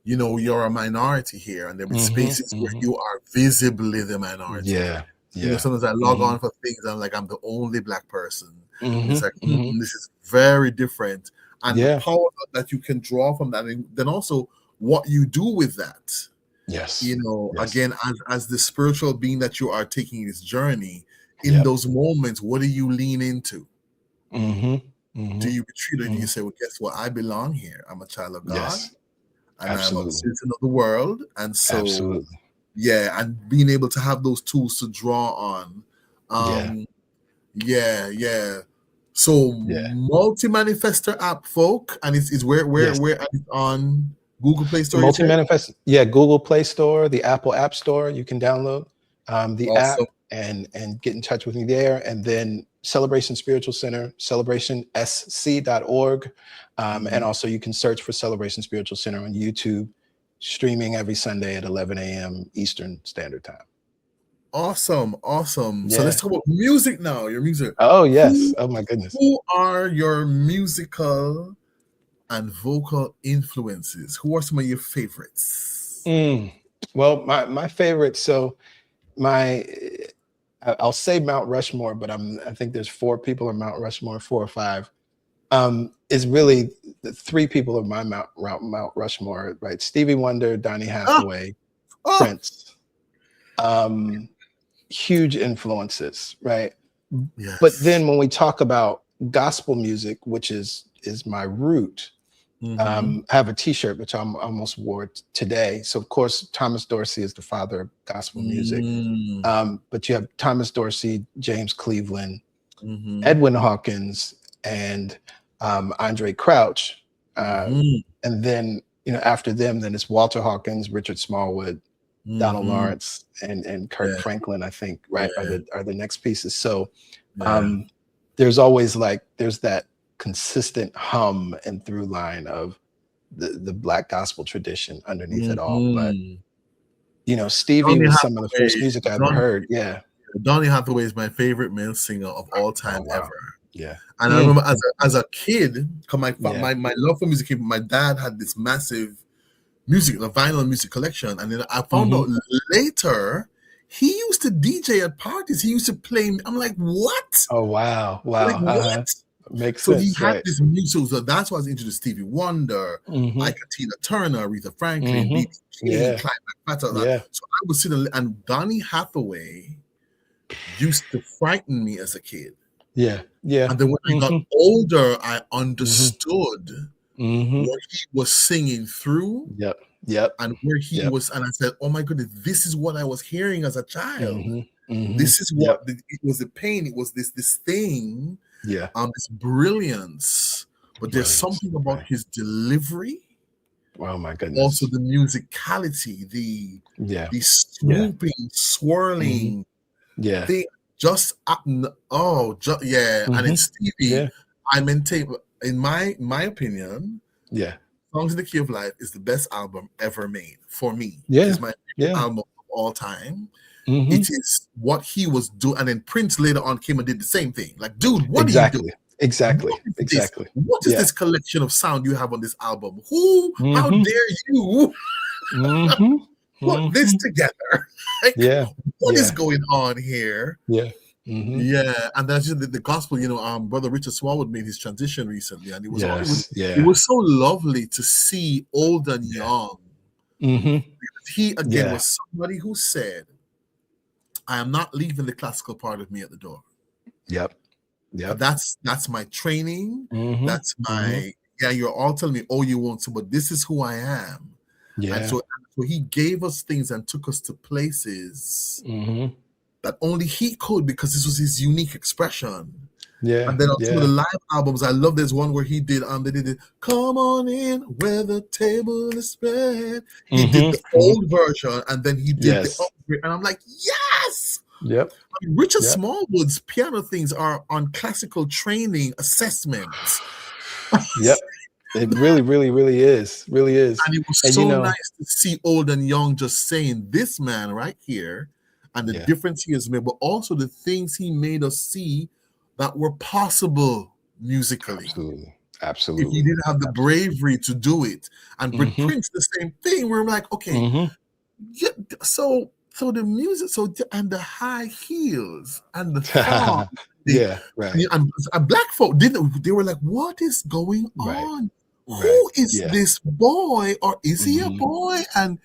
S1: you're a minority here, and there are
S2: Hmm.
S1: spaces where
S2: Hmm.
S1: you are visibly the minority.
S2: Yeah. Yeah.
S1: Sometimes I log
S2: Hmm.
S1: on for things, I'm like, I'm the only black person. And
S2: Hmm.
S1: it's like,
S2: Hmm.
S1: this is very different. And the
S2: Yeah.
S1: power that you can draw from that, and then also what you do with that.
S2: Yes. Yes.
S1: Again, as the spiritual being that you are taking this journey, in
S2: Yep.
S1: those moments, what do you lean into?
S2: Hmm.
S1: Do
S2: Hmm.
S1: you retreat, or do you
S2: Hmm.
S1: say, well, guess what? I belong here. I'm a child of God,
S2: Yes.
S1: and I'm a
S2: Absolutely.
S1: citizen of the world. And so,
S2: Absolutely.
S1: yeah, and being able to have those tools to draw on.
S2: Yeah.
S1: Yeah, yeah. So
S2: Yeah.
S1: multi-manifester app, folk, and it's
S2: Yes.
S1: where and it's on Google Play
S2: The
S1: Store, you said?
S2: Multi-Manifest, yeah, Google Play Store, the Apple App Store, you can download the
S1: Awesome.
S2: app and get in touch with me there. And then Celebration Spiritual Center, celebrationsc.org. And
S1: Mhm.
S2: also you can search for Celebration Spiritual Center on YouTube, streaming every Sunday at 11 a.m. Eastern Standard Time.
S1: Awesome, awesome. So let's
S2: Yeah.
S1: talk about music now. Your music.
S2: Oh, yes.
S1: Who
S2: Oh, my goodness.
S1: who are your musical and vocal influences? Who are some of your favorites?
S2: Mm. Well, my favorite, so my I'll say Mount Rushmore, but I think there's 4 people on Mount Rushmore, 4 or 5. Is really the 3 people of my Mount Rushmore, right? Stevie Wonder, Donny
S1: Ah,
S2: Hathaway,
S1: oh,
S2: Prince. Um, Huge influences, right? But
S1: yes.
S2: then when we talk about gospel music, which is my root, I have a T-shirt which I'm almost wore today. So of course, Thomas Dorsey is the father of gospel music. But you have Thomas Dorsey, James Cleveland, Edwin Hawkins, and Andre Crouch. And then, after them, then it's Walter Hawkins, Richard Smallwood, Donald Lawrence, and Kirk Franklin, I think, right, are the next pieces. So there's always there's that consistent hum and through line of the Black gospel tradition underneath it all. But Stevie
S1: Donny
S2: was some of the
S1: Hathaway,
S2: first music I ever heard. Yeah.
S1: Donny Hathaway is my favorite male singer of all time ever.
S2: Yeah.
S1: And I remember as a kid, my love for music, my dad had this massive music, the vinyl music collection. And then I found out later he used to DJ at parties. He used to play. I'm like, what?
S2: Oh, wow.
S1: Like, what?
S2: Makes
S1: so
S2: sense.
S1: He had this music. So that's why I was introduced to Stevie Wonder, like Tina Turner, Aretha Franklin, B.B. King, Clyde McPhatter. So I would sit and Donny Hathaway used to frighten me as a kid.
S2: Yeah.
S1: And then when I got older, I understood what he was singing through. And where he was, and I said, "Oh my goodness, this is what I was hearing as a child. This is what it was. The pain. It was this thing. This brilliance. But there's something about his delivery.
S2: Oh my goodness!
S1: Also the musicality, the swooping, swirling, thing. Just and it's Stevie. I maintain, in my opinion, Songs in the Key of Life is the best album ever made for me. It's my favorite album of all time. It is what he was doing, and then Prince later on came and did the same thing. Like, dude, what are you doing?
S2: Exactly.
S1: What is this collection of sound you have on this album? Who? How dare you put this together? Like, what is going on here? And that's just the gospel. Brother Richard Smallwood made his transition recently, and it was so lovely to see old and young. Because he again was somebody who said, "I am not leaving the classical part of me at the door." That's my training. That's my you're all telling me, "Oh, you won't," but this is who I am. And so he gave us things and took us to places that only he could, because this was his unique expression. And then on some of the live albums, I love there's one where he did they did it, "Come on in where the table is spread." He did the old version, and then he did the upgrade, and I'm like, yes. Richard Smallwood's piano things are on classical training assessments.
S2: It really, really, really is. Really is.
S1: And it was so nice to see old and young just saying, this man right here, and the difference he has made, but also the things he made us see that were possible musically.
S2: Absolutely.
S1: If he didn't have the bravery to do it. And with Prince, the same thing. We're like, okay, so the music, and the high heels and the thong. And black folk they were like, what is going on? Who is this boy, or is he a boy? And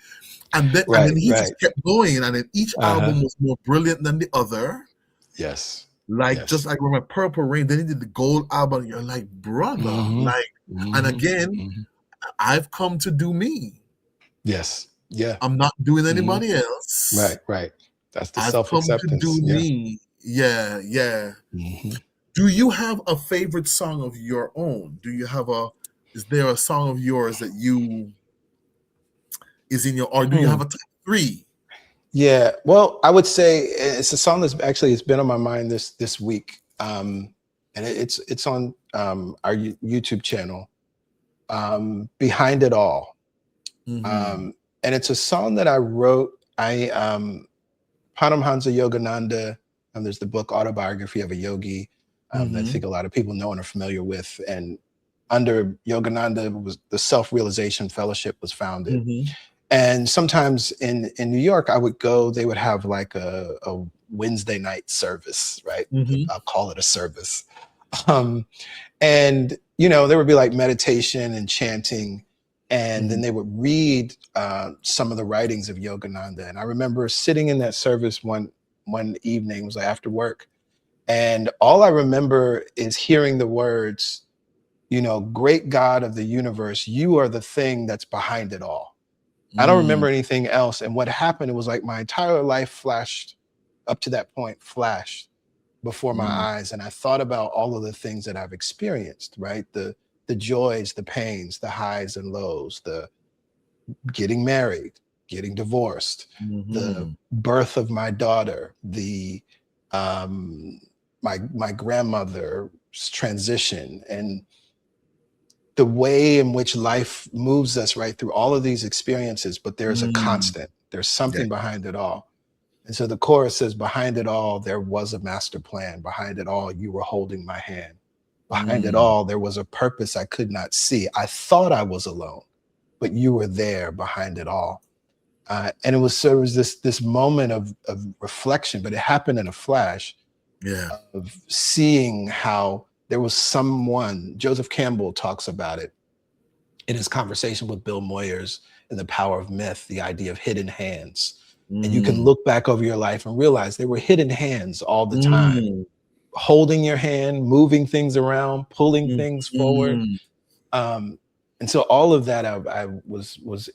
S1: then he just kept going, and then each album was more brilliant than the other. Just like when my Purple Rain, then he did the Gold album. You're like, brother, and again, I've come to do me. I'm not doing anybody else.
S2: Right. That's the self-acceptance.
S1: I've come to do me. Do you have a favorite song of your own? Is there a song of yours that is in your, or do you have a top 3?
S2: Yeah, well, I would say it's a song it's been on my mind this week, and it's on our YouTube channel, Behind It All, and it's a song that I wrote. Paramhansa Yogananda, there's the book Autobiography of a Yogi that I think a lot of people know and are familiar with, and under Yogananda was the Self-Realization Fellowship was founded. And sometimes in New York, I would go, they would have like a Wednesday night service, right? I'll call it a service. And, there would be like meditation and chanting, and then they would read some of the writings of Yogananda. And I remember sitting in that service one evening, it was like after work, and all I remember is hearing the words, great God of the universe, you are the thing that's behind it all. I don't remember anything else. And what happened, it was like my entire life flashed up to that point, flashed before my eyes. And I thought about all of the things that I've experienced, right? The joys, the pains, the highs and lows, the getting married, getting divorced, the birth of my daughter, the my grandmother's transition, and the way in which life moves us right through all of these experiences. But there's a constant, there's something behind it all. And so the chorus says, behind it all, there was a master plan. Behind it all, you were holding my hand. Behind it all, there was a purpose I could not see. I thought I was alone, but you were there behind it all. And it was this moment of reflection, but it happened in a flash of seeing how there was someone. Joseph Campbell talks about it in his conversation with Bill Moyers in The Power of Myth, the idea of hidden hands. And you can look back over your life and realize there were hidden hands all the time, holding your hand, moving things around, pulling things forward. And so all of that I was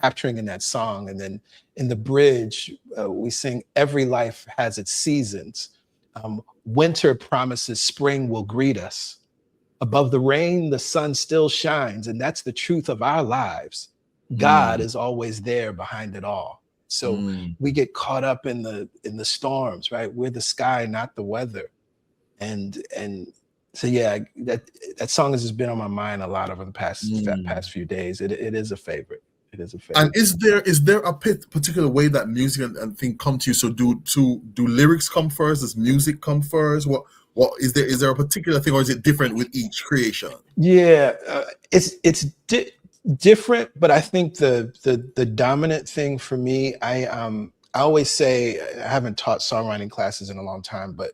S2: capturing in that song. And then in the bridge, we sing, every life has its seasons. Winter promises spring will greet us. Above the rain, the sun still shines. And that's the truth of our lives. God is always there behind it all. So we get caught up in the storms, right? We're the sky, not the weather. And so, yeah, that song has just been on my mind a lot over the past few days. It is a favorite. It is a favorite.
S1: And is there a particular way that music and thing come to you? So do lyrics come first? Does music come first? What is there a particular thing, or is it different with each creation?
S2: Yeah, it's different, but I think the dominant thing for me, I always say, I haven't taught songwriting classes in a long time, but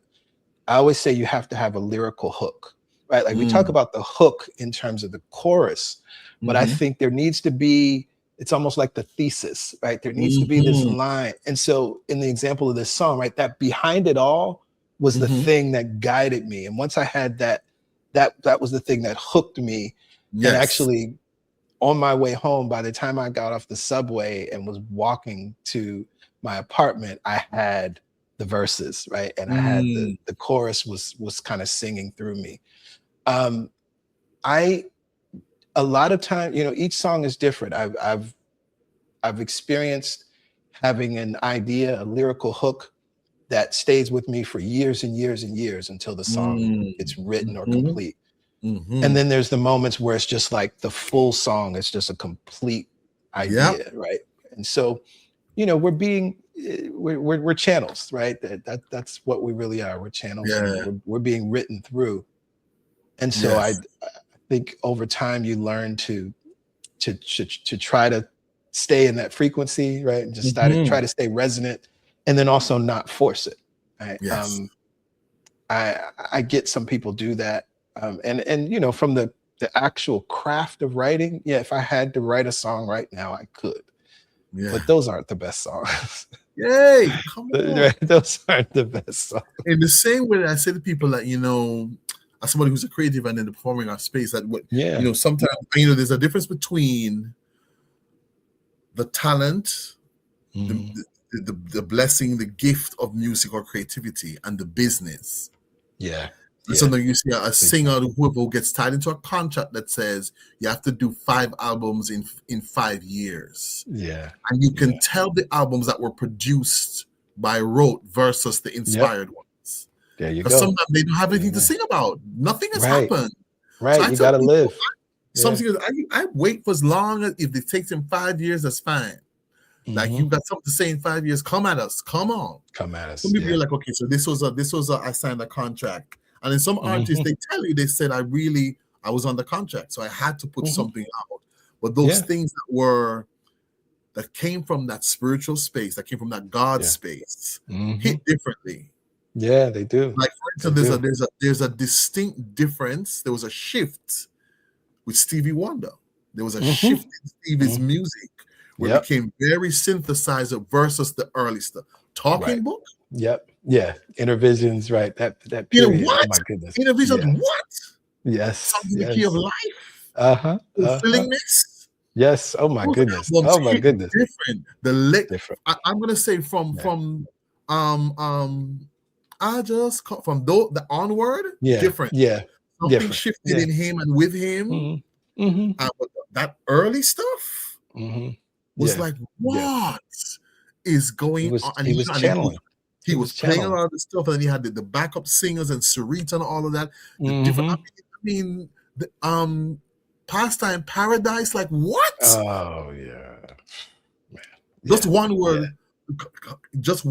S2: I always say you have to have a lyrical hook, right? Like we talk about the hook in terms of the chorus, but I think there needs to be, it's almost like the thesis, right? There needs to be this line. And so in the example of this song, right, that behind it all was the thing that guided me. And once I had that was the thing that hooked me.
S1: Yes.
S2: And actually, on my way home, by the time I got off the subway and was walking to my apartment, I had the verses, right? And I had the chorus was kind of singing through me. A lot of time, each song is different. I've experienced having an idea, a lyrical hook that stays with me for years and years and years until the song gets written or complete. And then there's the moments where it's just like the full song is just a complete idea, right? And so, we're channels, right? That's what we really are. We're channels. And we're being written through. And so I think over time you learn to try to stay in that frequency, right? And just try to stay resonant, and then also not force it. Right?
S1: Yes.
S2: I get some people do that. And from the actual craft of writing, if I had to write a song right now, I could. Yeah. But those aren't the best songs.
S1: Yay! Come on.
S2: Those aren't the best songs.
S1: In the same way that I say to people that, as somebody who's a creative and in the performing art space, that sometimes there's a difference between the talent, the blessing, the gift of music or creativity, and the business.
S2: Yeah.
S1: And sometimes you see a singer or whoever gets tied into a contract that says you have to do 5 albums in 5 years.
S2: Yeah.
S1: And you can tell the albums that were produced by rote versus the inspired ones.
S2: There you go.
S1: Because sometimes they don't have anything to sing about. Nothing has happened.
S2: Right. So you got to live.
S1: Something I wait for as long as if it takes them 5 years, that's fine. Like you got something to say in 5 years, come at us. Come on.
S2: Come at us.
S1: Some people are like, okay, so this was I signed a contract. And in some artists, they tell you, they said, I was on the contract, so I had to put something out. But those things that came from that spiritual space, that came from that God space, hit differently.
S2: Yeah, they do.
S1: Like for instance, there's a distinct difference. There was a shift with Stevie Wonder. There was a shift in Stevie's music where it became very synthesizer versus the early stuff. Talking Book.
S2: Yep. Yeah. Intervisions, right. That period.
S1: What?
S2: Oh my goodness.
S1: Intervisions, what?
S2: Yes,
S1: Songs in the Key of
S2: yes.
S1: Life,
S2: Uh-huh, uh-huh.
S1: Fulfillingness.
S2: Yes. Oh my
S1: Those
S2: goodness.
S1: albums
S2: Oh my
S1: hit
S2: goodness.
S1: different. The lick,
S2: Different.
S1: I'm gonna say
S2: Yeah.
S1: um um I just call from the onward
S2: Yeah.
S1: different.
S2: Yeah.
S1: Something
S2: Different.
S1: shifted
S2: Yeah.
S1: in him and with him.
S2: Mhm. Mhm.
S1: But that early stuff
S2: Mhm.
S1: was
S2: Yeah.
S1: like,
S2: Yeah.
S1: what is
S2: He
S1: going
S2: was
S1: on? And
S2: he was channeling.
S1: he
S2: He
S1: was
S2: was
S1: playing a
S2: channeling.
S1: lot of the stuff, and then he had the backup singers and Sarita and all of that. The different.
S2: Mhm.
S1: I mean, the Pastime Paradise. Like what?
S2: Oh yeah. Man.
S1: Just
S2: Yeah.
S1: one
S2: Yeah.
S1: word. Just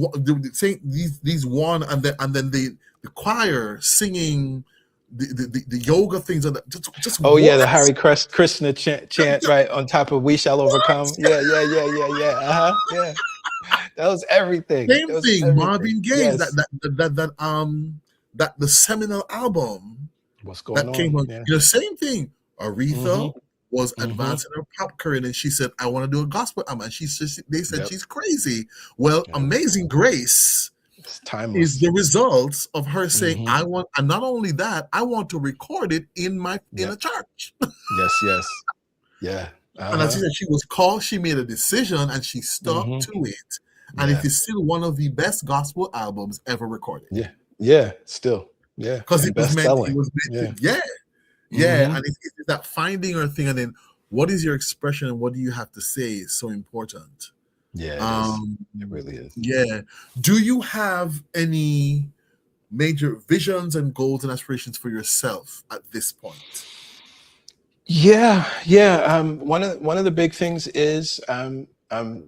S1: say these one, and then the choir singing the yoga things, and just
S2: Oh yeah, the
S1: what?
S2: Hare Krishna chant right on top of "We Shall Overcome."
S1: What?
S2: Yeah, yeah, yeah, yeah, yeah. Uh-huh. Yeah. That was everything.
S1: Same
S2: That was
S1: thing,
S2: everything.
S1: Marvin Gaye,
S2: Yes.
S1: that the seminal album
S2: What's going
S1: that
S2: on?
S1: came on,
S2: Yeah.
S1: same thing. Aretha
S2: Mhm.
S1: was
S2: Mhm.
S1: advancing her pop career, and she said, "I want to do a gospel album." And they said
S2: Yep.
S1: she's crazy. Well,
S2: Yep.
S1: Amazing Grace
S2: It's
S1: is
S2: timeless.
S1: the result of her saying,
S2: Mhm.
S1: "I want," and not only that, I want to record it in a
S2: Yep.
S1: church.
S2: Yes, yes. Yeah.
S1: And as she
S2: Uh-huh.
S1: said, she was called, she made a decision, and she stuck
S2: Mhm.
S1: to it. And it
S2: Yeah.
S1: is still one of the best gospel albums ever recorded.
S2: Yeah. Yeah. Still. Yeah.
S1: Because
S2: And best
S1: it
S2: selling.
S1: was
S2: Yeah.
S1: meant to, yeah, yeah.
S2: Mhm.
S1: And it's that finding or thing, and then what is your expression and what do you have to say is so important.
S2: Yeah, it is.
S1: Um,
S2: It really is.
S1: yeah. Do you have any major visions and goals and aspirations for yourself at this point?
S2: Yeah, yeah. One of the big things is I'm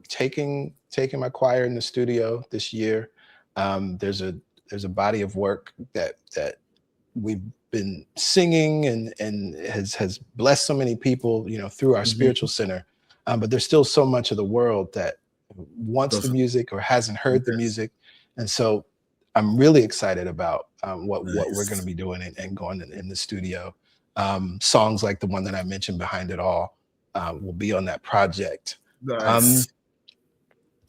S2: taking my choir in the studio this year. There's a body of work that we've been singing and has blessed so many people, through our spiritual
S1: Mhm.
S2: center. But there's still so much of the world that wants the
S1: Doesn't
S2: music or hasn't heard the
S1: yes,
S2: music, and so I'm really excited about what we're going to
S1: nice,
S2: be doing and going in the studio. Songs like the one that I mentioned, "Behind It All," will be on that project. Um,
S1: nice.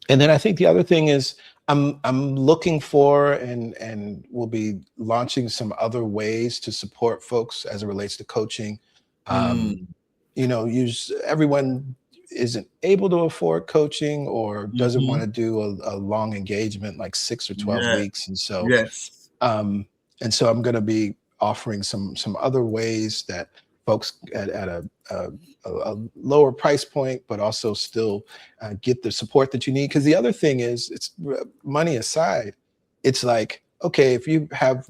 S2: and then I think the other thing is I'm looking for and we'll be launching some other ways to support folks as it relates to coaching. Um,
S1: Mm,
S2: use everyone isn't able to afford coaching or doesn't want
S1: mhm.
S2: to do a long engagement like 6 or 12
S1: Yeah,
S2: weeks, and so
S1: yes.
S2: um, I'm going to be offering some other ways that folks at a lower price point, but also still get the support that you need. Because the other thing is, it's money aside. It's like, okay, if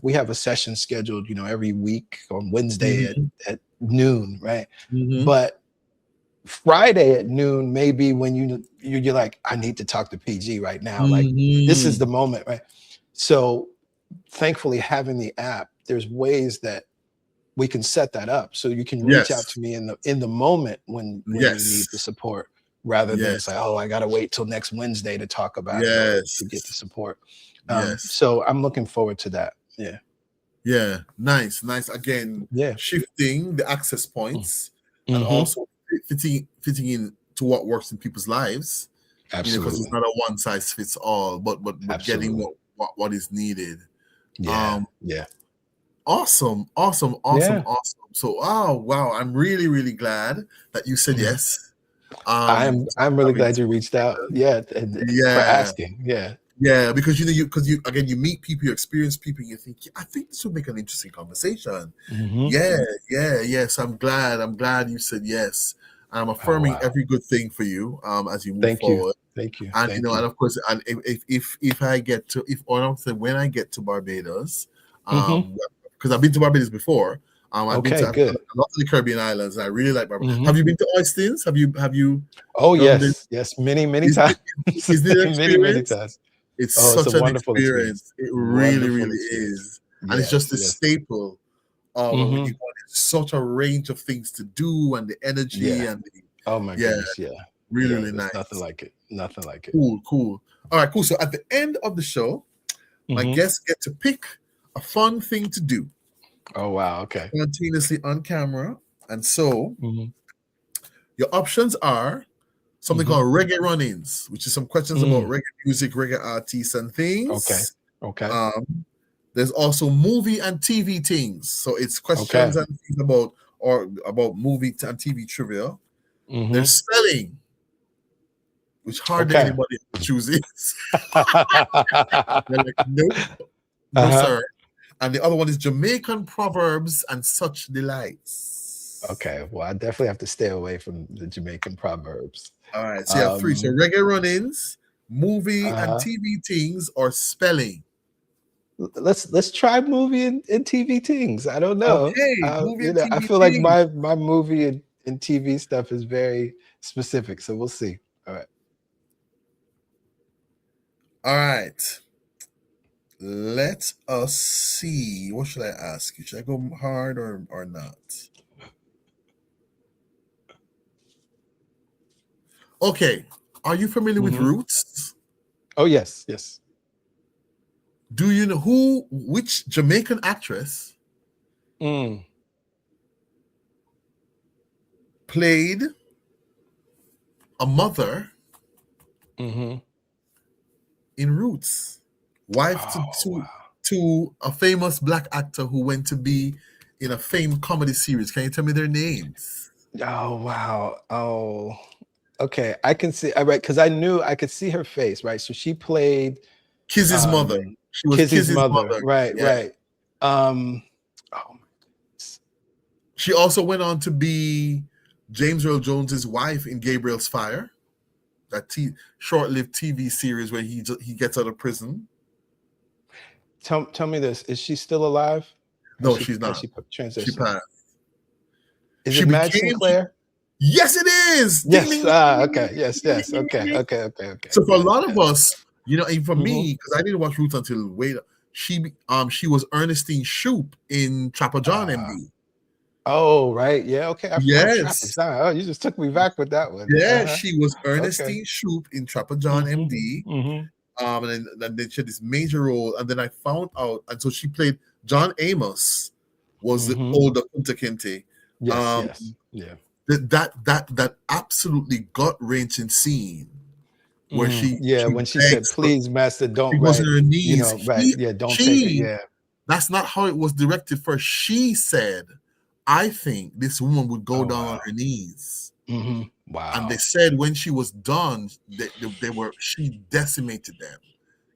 S2: we have a session scheduled, every week on Wednesday
S1: Mhm,
S2: at noon, right?
S1: mhm,
S2: But Friday at noon, maybe when you're like, I need to talk to PG right now. Like this is the
S1: mhm.
S2: moment, right? So thankfully having the app, there's ways that we can set that up so you can reach out
S1: Yes,
S2: to me in the moment when you need the
S1: yes,
S2: support, rather than it's like,
S1: yes,
S2: oh, I got to wait till next Wednesday to talk about it or to get the
S1: yes,
S2: support.
S1: yes.
S2: So I'm looking forward to that. Yeah.
S1: Yeah, nice, nice. Again,
S2: Yeah.
S1: shifting the access points and
S2: Mm-hmm.
S1: also fitting in to what works in people's lives. Because it's
S2: Absolutely.
S1: not a one size fits all, but getting
S2: Absolutely.
S1: what is needed.
S2: Yeah.
S1: Um,
S2: Yeah.
S1: awesome, awesome, awesome,
S2: Yeah.
S1: awesome. So, oh wow, I'm really, really glad that you said
S2: Mhm.
S1: yes.
S2: I'm really
S1: Having
S2: glad
S1: this
S2: you reached out.
S1: conversation.
S2: Yeah, and for
S1: Yeah,
S2: asking. Yeah.
S1: yeah, because you again you meet people, you experience people, and you think, "Yeah, I think this would make an interesting conversation."
S2: Hmm.
S1: Yeah, yeah, yes. I'm glad. I'm glad you said yes. I'm
S2: Oh
S1: affirming
S2: wow.
S1: every good thing for you as you move
S2: Thank you.
S1: forward.
S2: Thank you.
S1: And
S2: Thank
S1: and
S2: you.
S1: of course, and if I get to if or I'm saying when I get to Barbados,
S2: Hmm.
S1: because I've been to Barbados before. I've been to
S2: Okay, good.
S1: a lot of the Caribbean islands. And I really like Barbados.
S2: Hmm.
S1: Have you been to Oystins? Have you
S2: Oh
S1: done this?
S2: yes, yes, many, many
S1: Is
S2: times.
S1: it, is it an
S2: Many, many
S1: experience?
S2: times.
S1: It's
S2: Oh, it's a
S1: such an
S2: wonderful experience.
S1: experience. It really,
S2: Wonderful
S1: really
S2: experience.
S1: is. And it's just
S2: Yes,
S1: a
S2: yes.
S1: staple of when you
S2: Hmm.
S1: go, there's such a range of things to do and the energy
S2: Yeah.
S1: and
S2: Oh my
S1: yeah,
S2: goodness. Yeah.
S1: really,
S2: Yeah.
S1: really
S2: There's nothing
S1: nice.
S2: like it. Nothing like it.
S1: Cool, cool. All right, cool. So at the end of the show, my
S2: Hmm.
S1: guests get to pick a fun thing to do
S2: Oh wow. Okay.
S1: spontaneously on camera. And so
S2: Hmm.
S1: your options are something
S2: Hmm.
S1: called reggae run-ins, which is some questions about
S2: Hmm.
S1: reggae music, reggae artists, and
S2: Okay.
S1: things.
S2: Okay.
S1: Um, There's also movie and TV things. So it's questions
S2: Okay.
S1: and things about movie and TV trivia.
S2: Mm-hmm.
S1: There's spelling, which hardly
S2: Okay.
S1: anybody chooses. They're like, nope, no
S2: Uh-huh.
S1: sir. And the other one is Jamaican proverbs and such delights.
S2: Okay. Well, I definitely have to stay away from the Jamaican proverbs.
S1: All right. So you have three. So reggae run-ins, movie and
S2: Uh-huh.
S1: TV things, or spelling.
S2: Let's try movie and TV things. I don't know.
S1: Okay, movie and
S2: I
S1: TV
S2: feel like
S1: things.
S2: my movie and TV stuff is very specific. So we'll see. All right.
S1: All right. Let us see. What should I ask you? Should I go hard or not? Okay. Are you familiar with Roots?
S2: Oh, yes. Yes.
S1: Do you know which Jamaican actress played a mother in Roots? Wife to a famous black actor who went to be in a famed comedy series. Can you tell me their names?
S2: Oh, wow. Oh, okay. I can see. All right, because I could see her face, right? So she played
S1: Kizzy's mother. She was
S2: Kizzy's mother. Right,
S1: yeah.
S2: right. Oh my goodness.
S1: She also went on to be James Earl Jones's wife in Gabriel's Fire, that short-lived TV series where he gets out of prison.
S2: Tell me this: is she still alive?
S1: No, she's not.
S2: She
S1: transitioned. She passed.
S2: Is it Madge Sinclair?
S1: Yes, it is.
S2: Yes. Okay. Yes. Yes. Okay.
S1: So for a lot of us, and for me, because I didn't watch Roots until way. She was Ernestine Shoup in Trapper John MD.
S2: Oh, right. Yeah. Okay.
S1: Yes.
S2: Oh, you just took me back with that one.
S1: Yeah, she was Ernestine Shoup in Trapper John MD. And then she had this major role, and then I found out, and so she played John Amos, was the older Kunta Kinte.
S2: Yes. Yeah.
S1: That absolutely gut-wrenching scene where she
S2: when she said, "Please, master, don't."
S1: She was on her knees.
S2: Don't take it. Yeah.
S1: That's not how it was directed first. She said, "I think this woman would go down on her knees."
S2: Wow.
S1: And they said when she was done, she decimated them.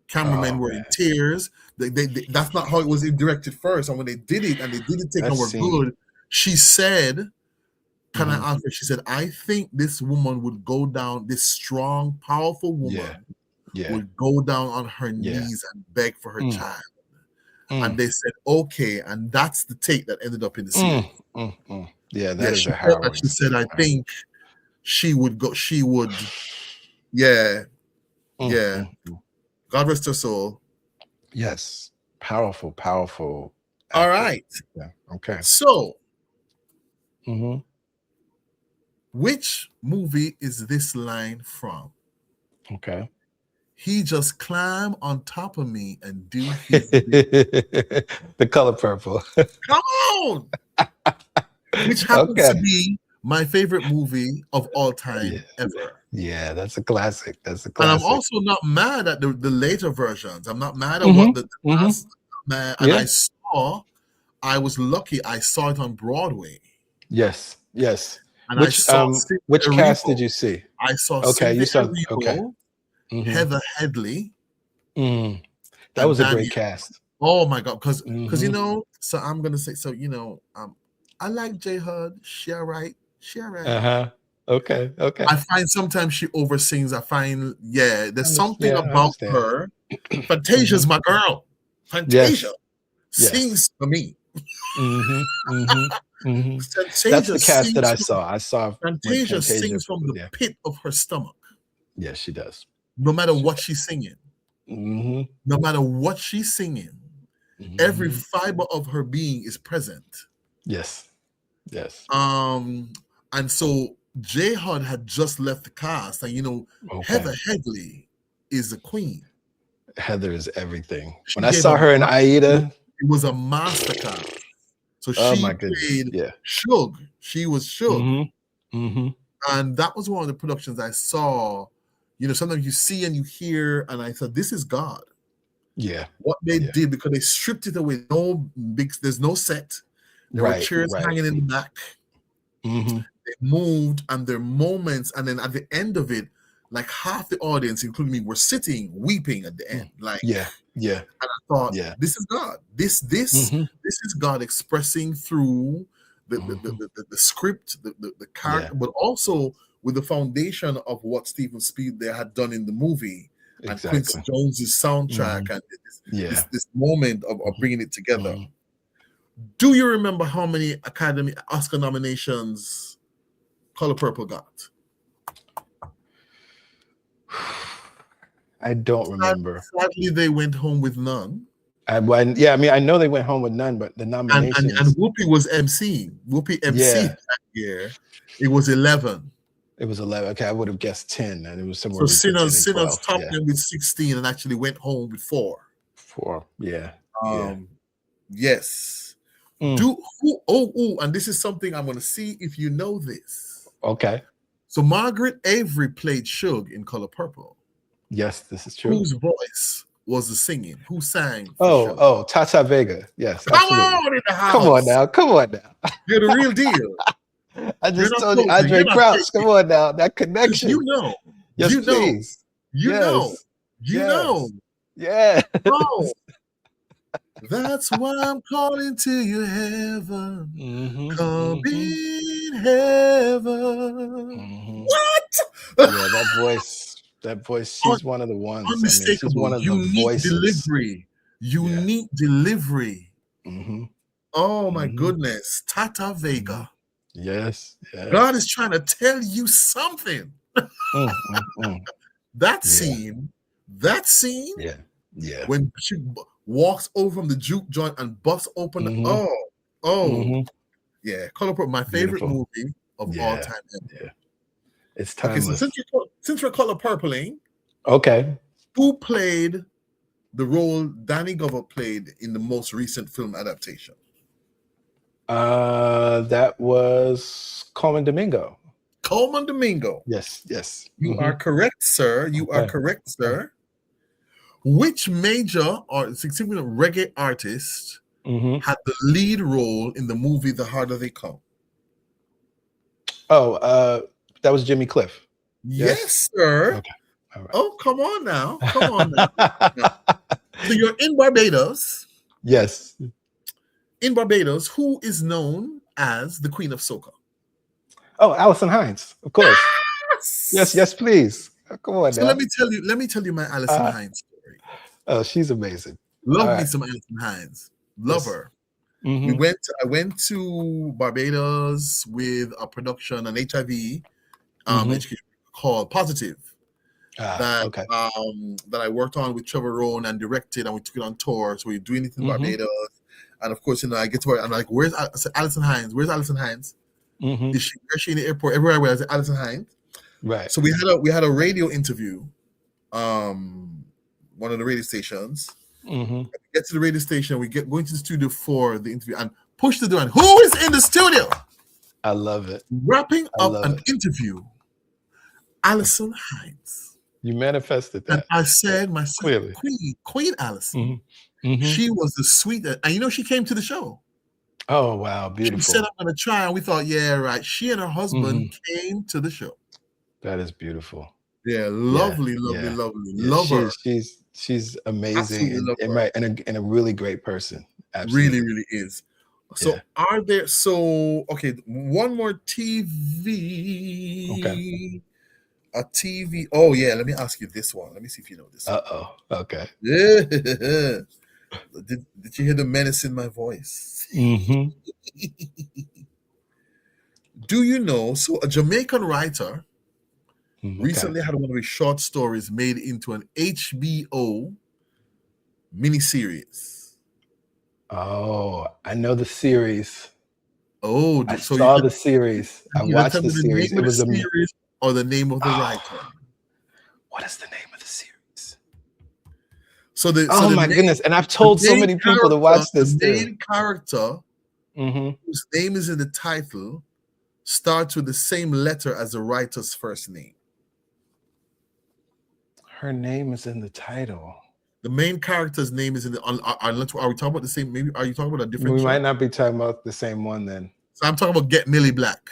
S1: Cameramen were in tears. That's not how it was directed first. And when they did it, and they didn't think her were good, she said, "Can I ask her?" She said, "I think this woman would go down. This strong, powerful woman would go down on her knees and beg for her child." And they said, "Okay," and that's the take that ended up in the series.
S2: Yeah, that is a harrowing.
S1: She said, "I think she would go. She would, yeah. God rest her soul."
S2: Yes, powerful.
S1: All right.
S2: Yeah. Okay.
S1: So, which movie is this line from?
S2: Okay.
S1: He just climb on top of me and do his
S2: The Color Purple.
S1: Come on! Which happens to be my favorite movie of all time ever.
S2: Yeah, that's a classic.
S1: And I'm also not mad at the later versions. I'm not mad at what the past. And I was lucky. I saw it on Broadway.
S2: Yes.
S1: And
S2: which cast did you see?
S1: I saw
S2: you saw
S1: Heather Headley.
S2: That was a great cast.
S1: Oh my God. Because so I'm gonna say, I like J Hud. She all right.
S2: Okay.
S1: I find sometimes she oversings. I find, there's something about her. Fantasia's my girl. Fantasia sings for me.
S2: That's the cast that I saw. I saw
S1: Fantasia sings from the pit of her stomach.
S2: Yes, she does.
S1: No matter what she's singing. No matter what she's singing, every fiber of her being is present.
S2: Yes.
S1: And so J Hud had just left the cast, and Heather Headley is the queen.
S2: Heather is everything. When I saw her in Aida,
S1: it was a masterclass. So she played Shug. She was Shug. And that was one of the productions I saw. Sometimes you see and you hear, and I thought, this is God.
S2: Yeah.
S1: What they
S2: Yeah.
S1: did, because they stripped it away. There's no set. There were
S2: Right.
S1: chairs
S2: Right.
S1: hanging in the back.
S2: Mm-hmm.
S1: They moved, and their moments, and then at the end of it, like half the audience, including me, were sitting weeping at the end. Like,
S2: Yeah. Yeah.
S1: and I thought,
S2: Yeah.
S1: this is God. This
S2: Mm-hmm.
S1: is God expressing through
S2: Mm-hmm.
S1: the script, the
S2: Yeah.
S1: character, but also with the foundation of what Stephen Spielberg had done in the movie, and Quincy
S2: Exactly.
S1: Jones's soundtrack,
S2: Mm-hmm.
S1: and
S2: Yeah.
S1: this moment of bringing it together.
S2: Mm-hmm.
S1: Do you remember how many Academy Oscar nominations Color Purple got?
S2: I don't remember.
S1: Sadly, they went home with none.
S2: Yeah, I mean, I know they went home with none, but the
S1: And
S2: nominations,
S1: Whoopi was emceeing. Whoopi emceed
S2: yeah,
S1: that year. It was 11.
S2: it was 11. Okay, I would have guessed 10, and it was somewhere
S1: So
S2: between 10 and
S1: Sinners
S2: 12.
S1: topped
S2: Yeah,
S1: them with 16 and actually went home with 4.
S2: 4. Yeah, yeah.
S1: Um, yes.
S2: Mm,
S1: And this is something I'm going to see if you know this.
S2: okay.
S1: So Margaret Avery played Suge in Color Purple.
S2: Yes, this is true.
S1: Whose voice was the singing? Who sang for Suge?
S2: Oh, Tata Vega. Yes,
S1: Come
S2: absolutely.
S1: on in the house.
S2: Come on now. Come on now.
S1: You're the real deal.
S2: I
S1: You're
S2: just
S1: not
S2: told you,
S1: posing.
S2: Andre
S1: You're not
S2: Crouch.
S1: faking.
S2: Come on now. That connection.
S1: You know.
S2: Yes,
S1: You know.
S2: please.
S1: You
S2: Yes.
S1: know. You
S2: Yes.
S1: know.
S2: Yeah.
S1: Oh, that's why I'm calling to you, heaven.
S2: Mm-hmm,
S1: Come
S2: mm-hmm,
S1: in heaven.
S2: mm-hmm.
S1: What?
S2: Yeah, that voice, she's one of the ones. I mean, she's
S1: Unmistakable.
S2: one of the
S1: Unique
S2: voices.
S1: delivery. Unique delivery.
S2: Mm-hmm.
S1: Oh my
S2: Mm-hmm.
S1: goodness. Tata Vega.
S2: Yes. Yes.
S1: God is trying to tell you something. That scene.
S2: Yeah. Yeah.
S1: When she walks over from the juke joint and busts open.
S2: Mm-hmm. Mm-hmm.
S1: Yeah. Color Purple, my favorite
S2: Beautiful.
S1: movie of all time ever.
S2: Yeah. It's
S1: Okay,
S2: timeless.
S1: so since we're Color Purpling,
S2: Okay.
S1: who played the role Danny Glover played in the most recent film adaptation?
S2: That was Coleman Domingo.
S1: Coleman Domingo.
S2: Yes.
S1: You are correct, sir. You are correct, sir. Which major or significant reggae artist had the lead role in the movie The Harder They Come?
S2: Oh, that was Jimmy Cliff.
S1: Yes, sir.
S2: Okay. All right.
S1: Oh, come on now. So you're in Barbados.
S2: Yes.
S1: In Barbados, who is known as the Queen of Soca?
S2: Oh, Alison Hines, of course. Yes, please. Come on.
S1: So
S2: now.
S1: let me tell you my Alison Hines story.
S2: Oh, she's amazing.
S1: Love me some Alison Hines. Love her.
S2: Mm-hmm.
S1: I went to Barbados with a production, an HIV education called Positive. That I worked on with Trevor Rowan and directed, and we took it on tour. So we're doing it in Barbados. And of course, I get to where I'm like, where's Alison Hines? Where's Alison Hines? Where's she in the airport? Everywhere I said Alison Hines.
S2: Right.
S1: So we had a radio interview, one of the radio stations. We get to the radio station, we go into the studio for the interview and push the door. And who is in the studio?
S2: I love it.
S1: Wrapping up an interview, Alison Hines.
S2: You manifested that.
S1: And I said,
S2: clearly,
S1: Queen Alison. She was the sweetest. And she came to the show.
S2: Oh, wow. Beautiful.
S1: She said, I'm going to try. And we thought, yeah, right. She and her husband came to the show.
S2: That is beautiful.
S1: Yeah, lovely.
S2: Yeah,
S1: Love her.
S2: She's amazing and a really great person. Absolutely.
S1: Really is. So are there one more TV.
S2: Okay.
S1: A TV. Oh yeah, let me ask you this one. Let me see if you know this.
S2: Okay.
S1: Yeah. Did you hear the menace in my voice? Do you know? So a Jamaican writer recently had one of his short stories made into an HBO miniseries.
S2: Oh, I know the series.
S1: Oh,
S2: I saw the series. I watched the series.
S1: It was a series or the name of the writer.
S2: What is the name of the series?
S1: My
S2: goodness! And I've told so many people to watch this.
S1: The main character, whose name is in the title, starts with the same letter as the writer's first name.
S2: Her name is in the title.
S1: The main character's name is in the. Are we talking about the same? Maybe are you talking about a different
S2: We
S1: show?
S2: might not be talking about the same one then.
S1: So I'm talking about Get Millie Black.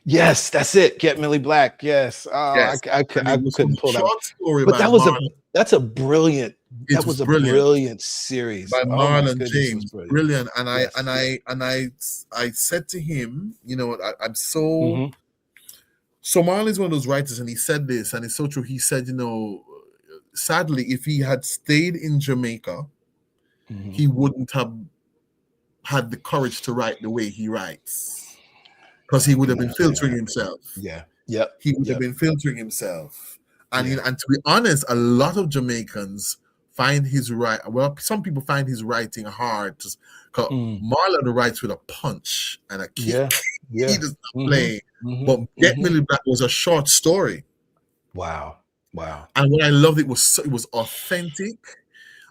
S2: Yes, that's it. Get Millie Black. Yes. Oh,
S1: Yes,
S2: I
S1: and it was a
S2: couldn't pull that one.
S1: short story
S2: But
S1: by Marlon.
S2: that's a brilliant.
S1: It
S2: That
S1: was
S2: was a
S1: brilliant
S2: brilliant series.
S1: by
S2: Oh my
S1: Marlon
S2: goodness, it was
S1: James.
S2: brilliant.
S1: Brilliant, and
S2: Yes.
S1: I said to him, you know, I'm so.
S2: Mhm.
S1: So Marlon's one of those writers, and he said this, and it's so true. He said, you know, sadly, if he had stayed in Jamaica,
S2: Mhm.
S1: he wouldn't have had the courage to write the way he writes, because he would have been filtering himself.
S2: Yeah. Yep.
S1: He would have been filtering himself, and you know, and to be honest, a lot of Jamaicans find his some people find his writing hard. Because Marlon writes with a punch and a kick.
S2: Yeah.
S1: He does not play. But Get Millie Black was a short story.
S2: Wow.
S1: And what I loved, it was authentic,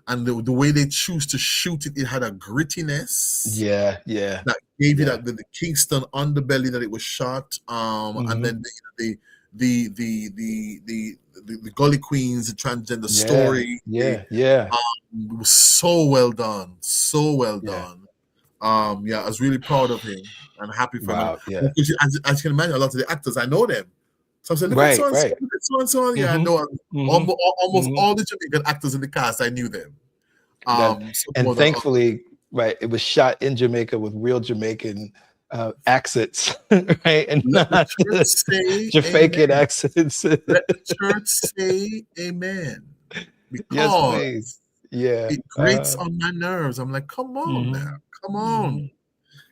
S1: and the way they choose to shoot it, it had a grittiness.
S2: Yeah.
S1: That gave it the Kingston underbelly that it was shot. And then the Gully Queens, the transgender story.
S2: Yeah.
S1: It was so well done. I was really proud of him and happy for him.
S2: Yeah.
S1: As you can imagine, a lot of the actors, I know them. So I said, look at so and so. Yeah, I know almost all the Jamaican actors in the cast, I knew them.
S2: And thankfully, it was shot in Jamaica with real Jamaican accents, right? And not Jamaican accents.
S1: Let the church say amen. Because it grates on my nerves. I'm like, come on now. Come on.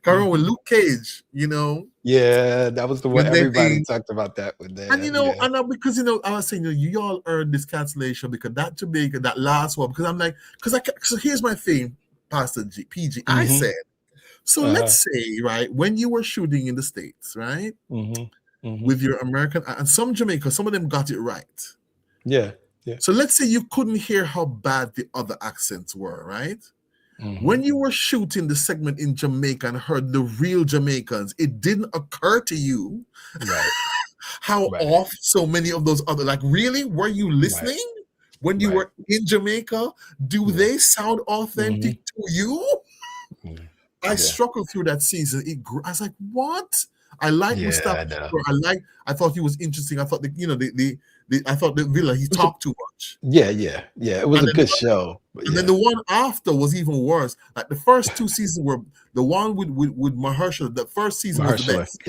S1: Carol with Luke Cage, you know.
S2: Yeah, that was the one everybody talked about that with that.
S1: And you know, because you know, I was saying, you know, you all earned this cancellation because that Jamaica, that last one, because I'm like, so here's my thing, Pastor PG. I said, so let's say, right, when you were shooting in the States, right, with your American, and some Jamaica, some of them got it right.
S2: Yeah.
S1: So let's say you couldn't hear how bad the other accents were, right? When you were shooting the segment in Jamaica and heard the real Jamaicans, it didn't occur to you how off so many of those other, like, really, were you listening when you were in Jamaica? Do they sound authentic to you? I struggled through that season. I was like, what? I like Mustafa. I thought he was interesting. I thought I thought the Villa, he talked too much.
S2: Yeah. It was a good show.
S1: And then the one after was even worse. Like the first two seasons were the one with Mahershala. The first season was the best.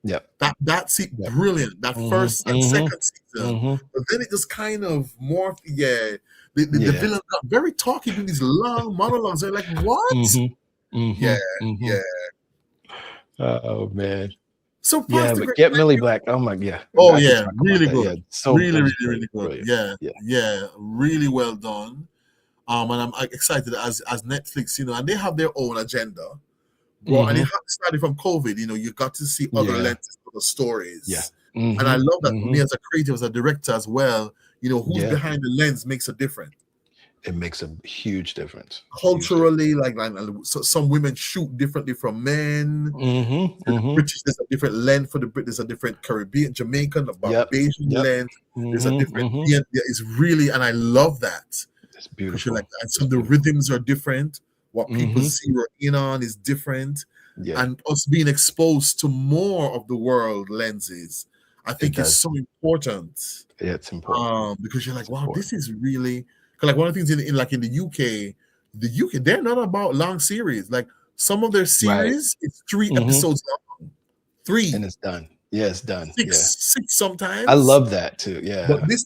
S2: Yep.
S1: That brilliant. That first and second season. But then it just kind of morphed. The villain got very talky, doing these long monologues. They're like, what? Yeah.
S2: Oh man.
S1: So
S2: but Get Millie Black. Oh my god.
S1: Oh yeah, really good.
S2: So
S1: really good. Yeah, really well done. And I'm excited as Netflix, you know, and they have their own agenda. Bro, and it started from COVID, you know, you got to see other lenses, other stories.
S2: Yeah.
S1: And I love that for me as a creative, as a director as well, you know, who's behind the lens makes a difference.
S2: It makes a huge difference.
S1: Culturally, like so some women shoot differently from men. British, there's a different lens for the British. There's a different Caribbean, Jamaican, the Barbadian lens. There's a different. It's really, and I love that.
S2: It's beautiful.
S1: Like, and so the rhythms are different. What people zero in on is different. And us being exposed to more of the world lenses, I think is so important.
S2: Yeah, it's important.
S1: Because you're like, wow, this is really. Like one of the things in the UK, they're not about long series. Like some of their series, it's 3 episodes long. 3.
S2: And it's done. Yeah, it's done.
S1: 6 sometimes.
S2: I love that too. Yeah.
S1: But this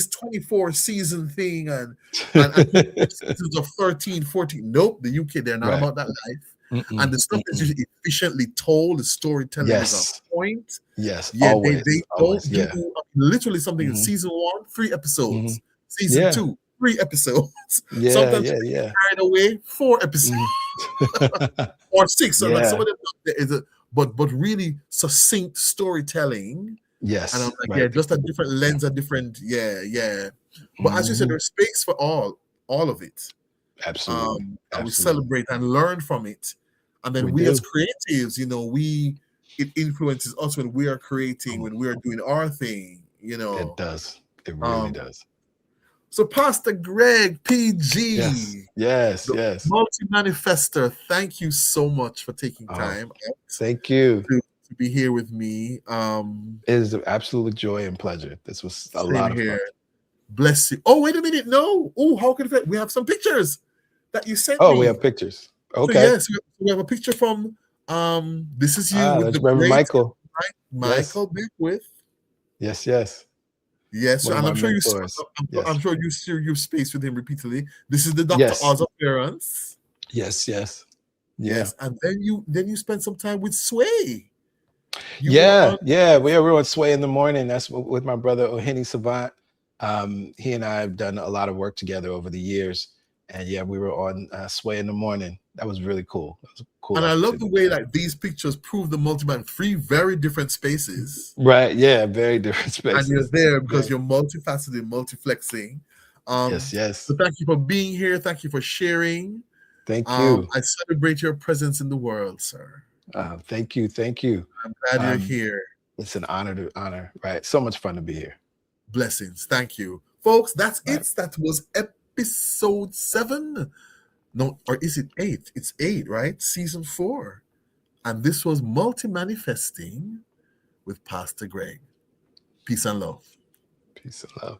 S1: 24 season thing and seasons of 13, 14. Nope, the UK, they're not about that life. And the stuff is usually efficiently told. The storytelling is on point.
S2: Yes.
S1: Yeah,
S2: always,
S1: they don't do literally something in season 1, 3 episodes. Season 2. 3 episodes. Sometimes carried away 4 episodes or 6. So like some of them is but really succinct storytelling.
S2: Yes.
S1: And I'm like, just a different lens, a different, But as you said, there's space for all of it.
S2: Absolutely.
S1: And we celebrate and learn from it. And then we as creatives, you know, it influences us when we are creating, when we are doing our thing, you know.
S2: It does. It really does.
S1: So Pastor Greg
S2: Yes,
S1: PG,
S2: yes,
S1: the
S2: yes.
S1: multi-manifester, thank you so much for taking
S2: Oh,
S1: time out
S2: thank you.
S1: to be here with me.
S2: It is an absolute joy and pleasure. This was a
S1: Same
S2: lot of fun.
S1: here. Bless you. Oh, wait a minute. No. Oh, how can we have some pictures that you sent
S2: Oh, we
S1: me?
S2: have pictures.
S1: So
S2: Okay.
S1: yes, we have a picture from this is you with
S2: That's
S1: the
S2: Reverend
S1: great
S2: Michael. Yes,
S1: Michael Beckwith.
S2: yes, yes.
S1: Yes,
S2: One of
S1: and
S2: my
S1: I'm sure
S2: mentors.
S1: I'm
S2: Yes,
S1: sure you share your space with him repeatedly. This is the Dr.
S2: yes,
S1: Oz appearance.
S2: yes, yes. Yeah,
S1: Yes, and then you spent some time with Sway. You were
S2: yeah,
S1: on.
S2: yeah. We were on Sway in the Morning. That's with my brother Ohini Savant. He and I have done a lot of work together over the years, and yeah, we were on Sway in the Morning. That was really cool. That was a cool
S1: And I love the
S2: opportunity.
S1: way that these pictures prove the multiman, three very different spaces.
S2: Right? Yeah, very different
S1: And you're
S2: spaces.
S1: there
S2: Yeah.
S1: because you're multifaceted, multiflexing.
S2: Yes, yes.
S1: So thank you for being here. Thank you for sharing.
S2: Thank you.
S1: I celebrate your presence in the world, sir.
S2: Thank you. Thank you.
S1: I'm glad you're
S2: Um,
S1: here.
S2: it's an honor to honor. Right. So much fun to be here.
S1: Blessings. Thank you. Folks, that's
S2: Right.
S1: it. That was episode 7. No, or is it 8? It's 8, right? Season 4. And this was Multi-Manifesting with Pastor Greg. Peace and love.
S2: Peace and love.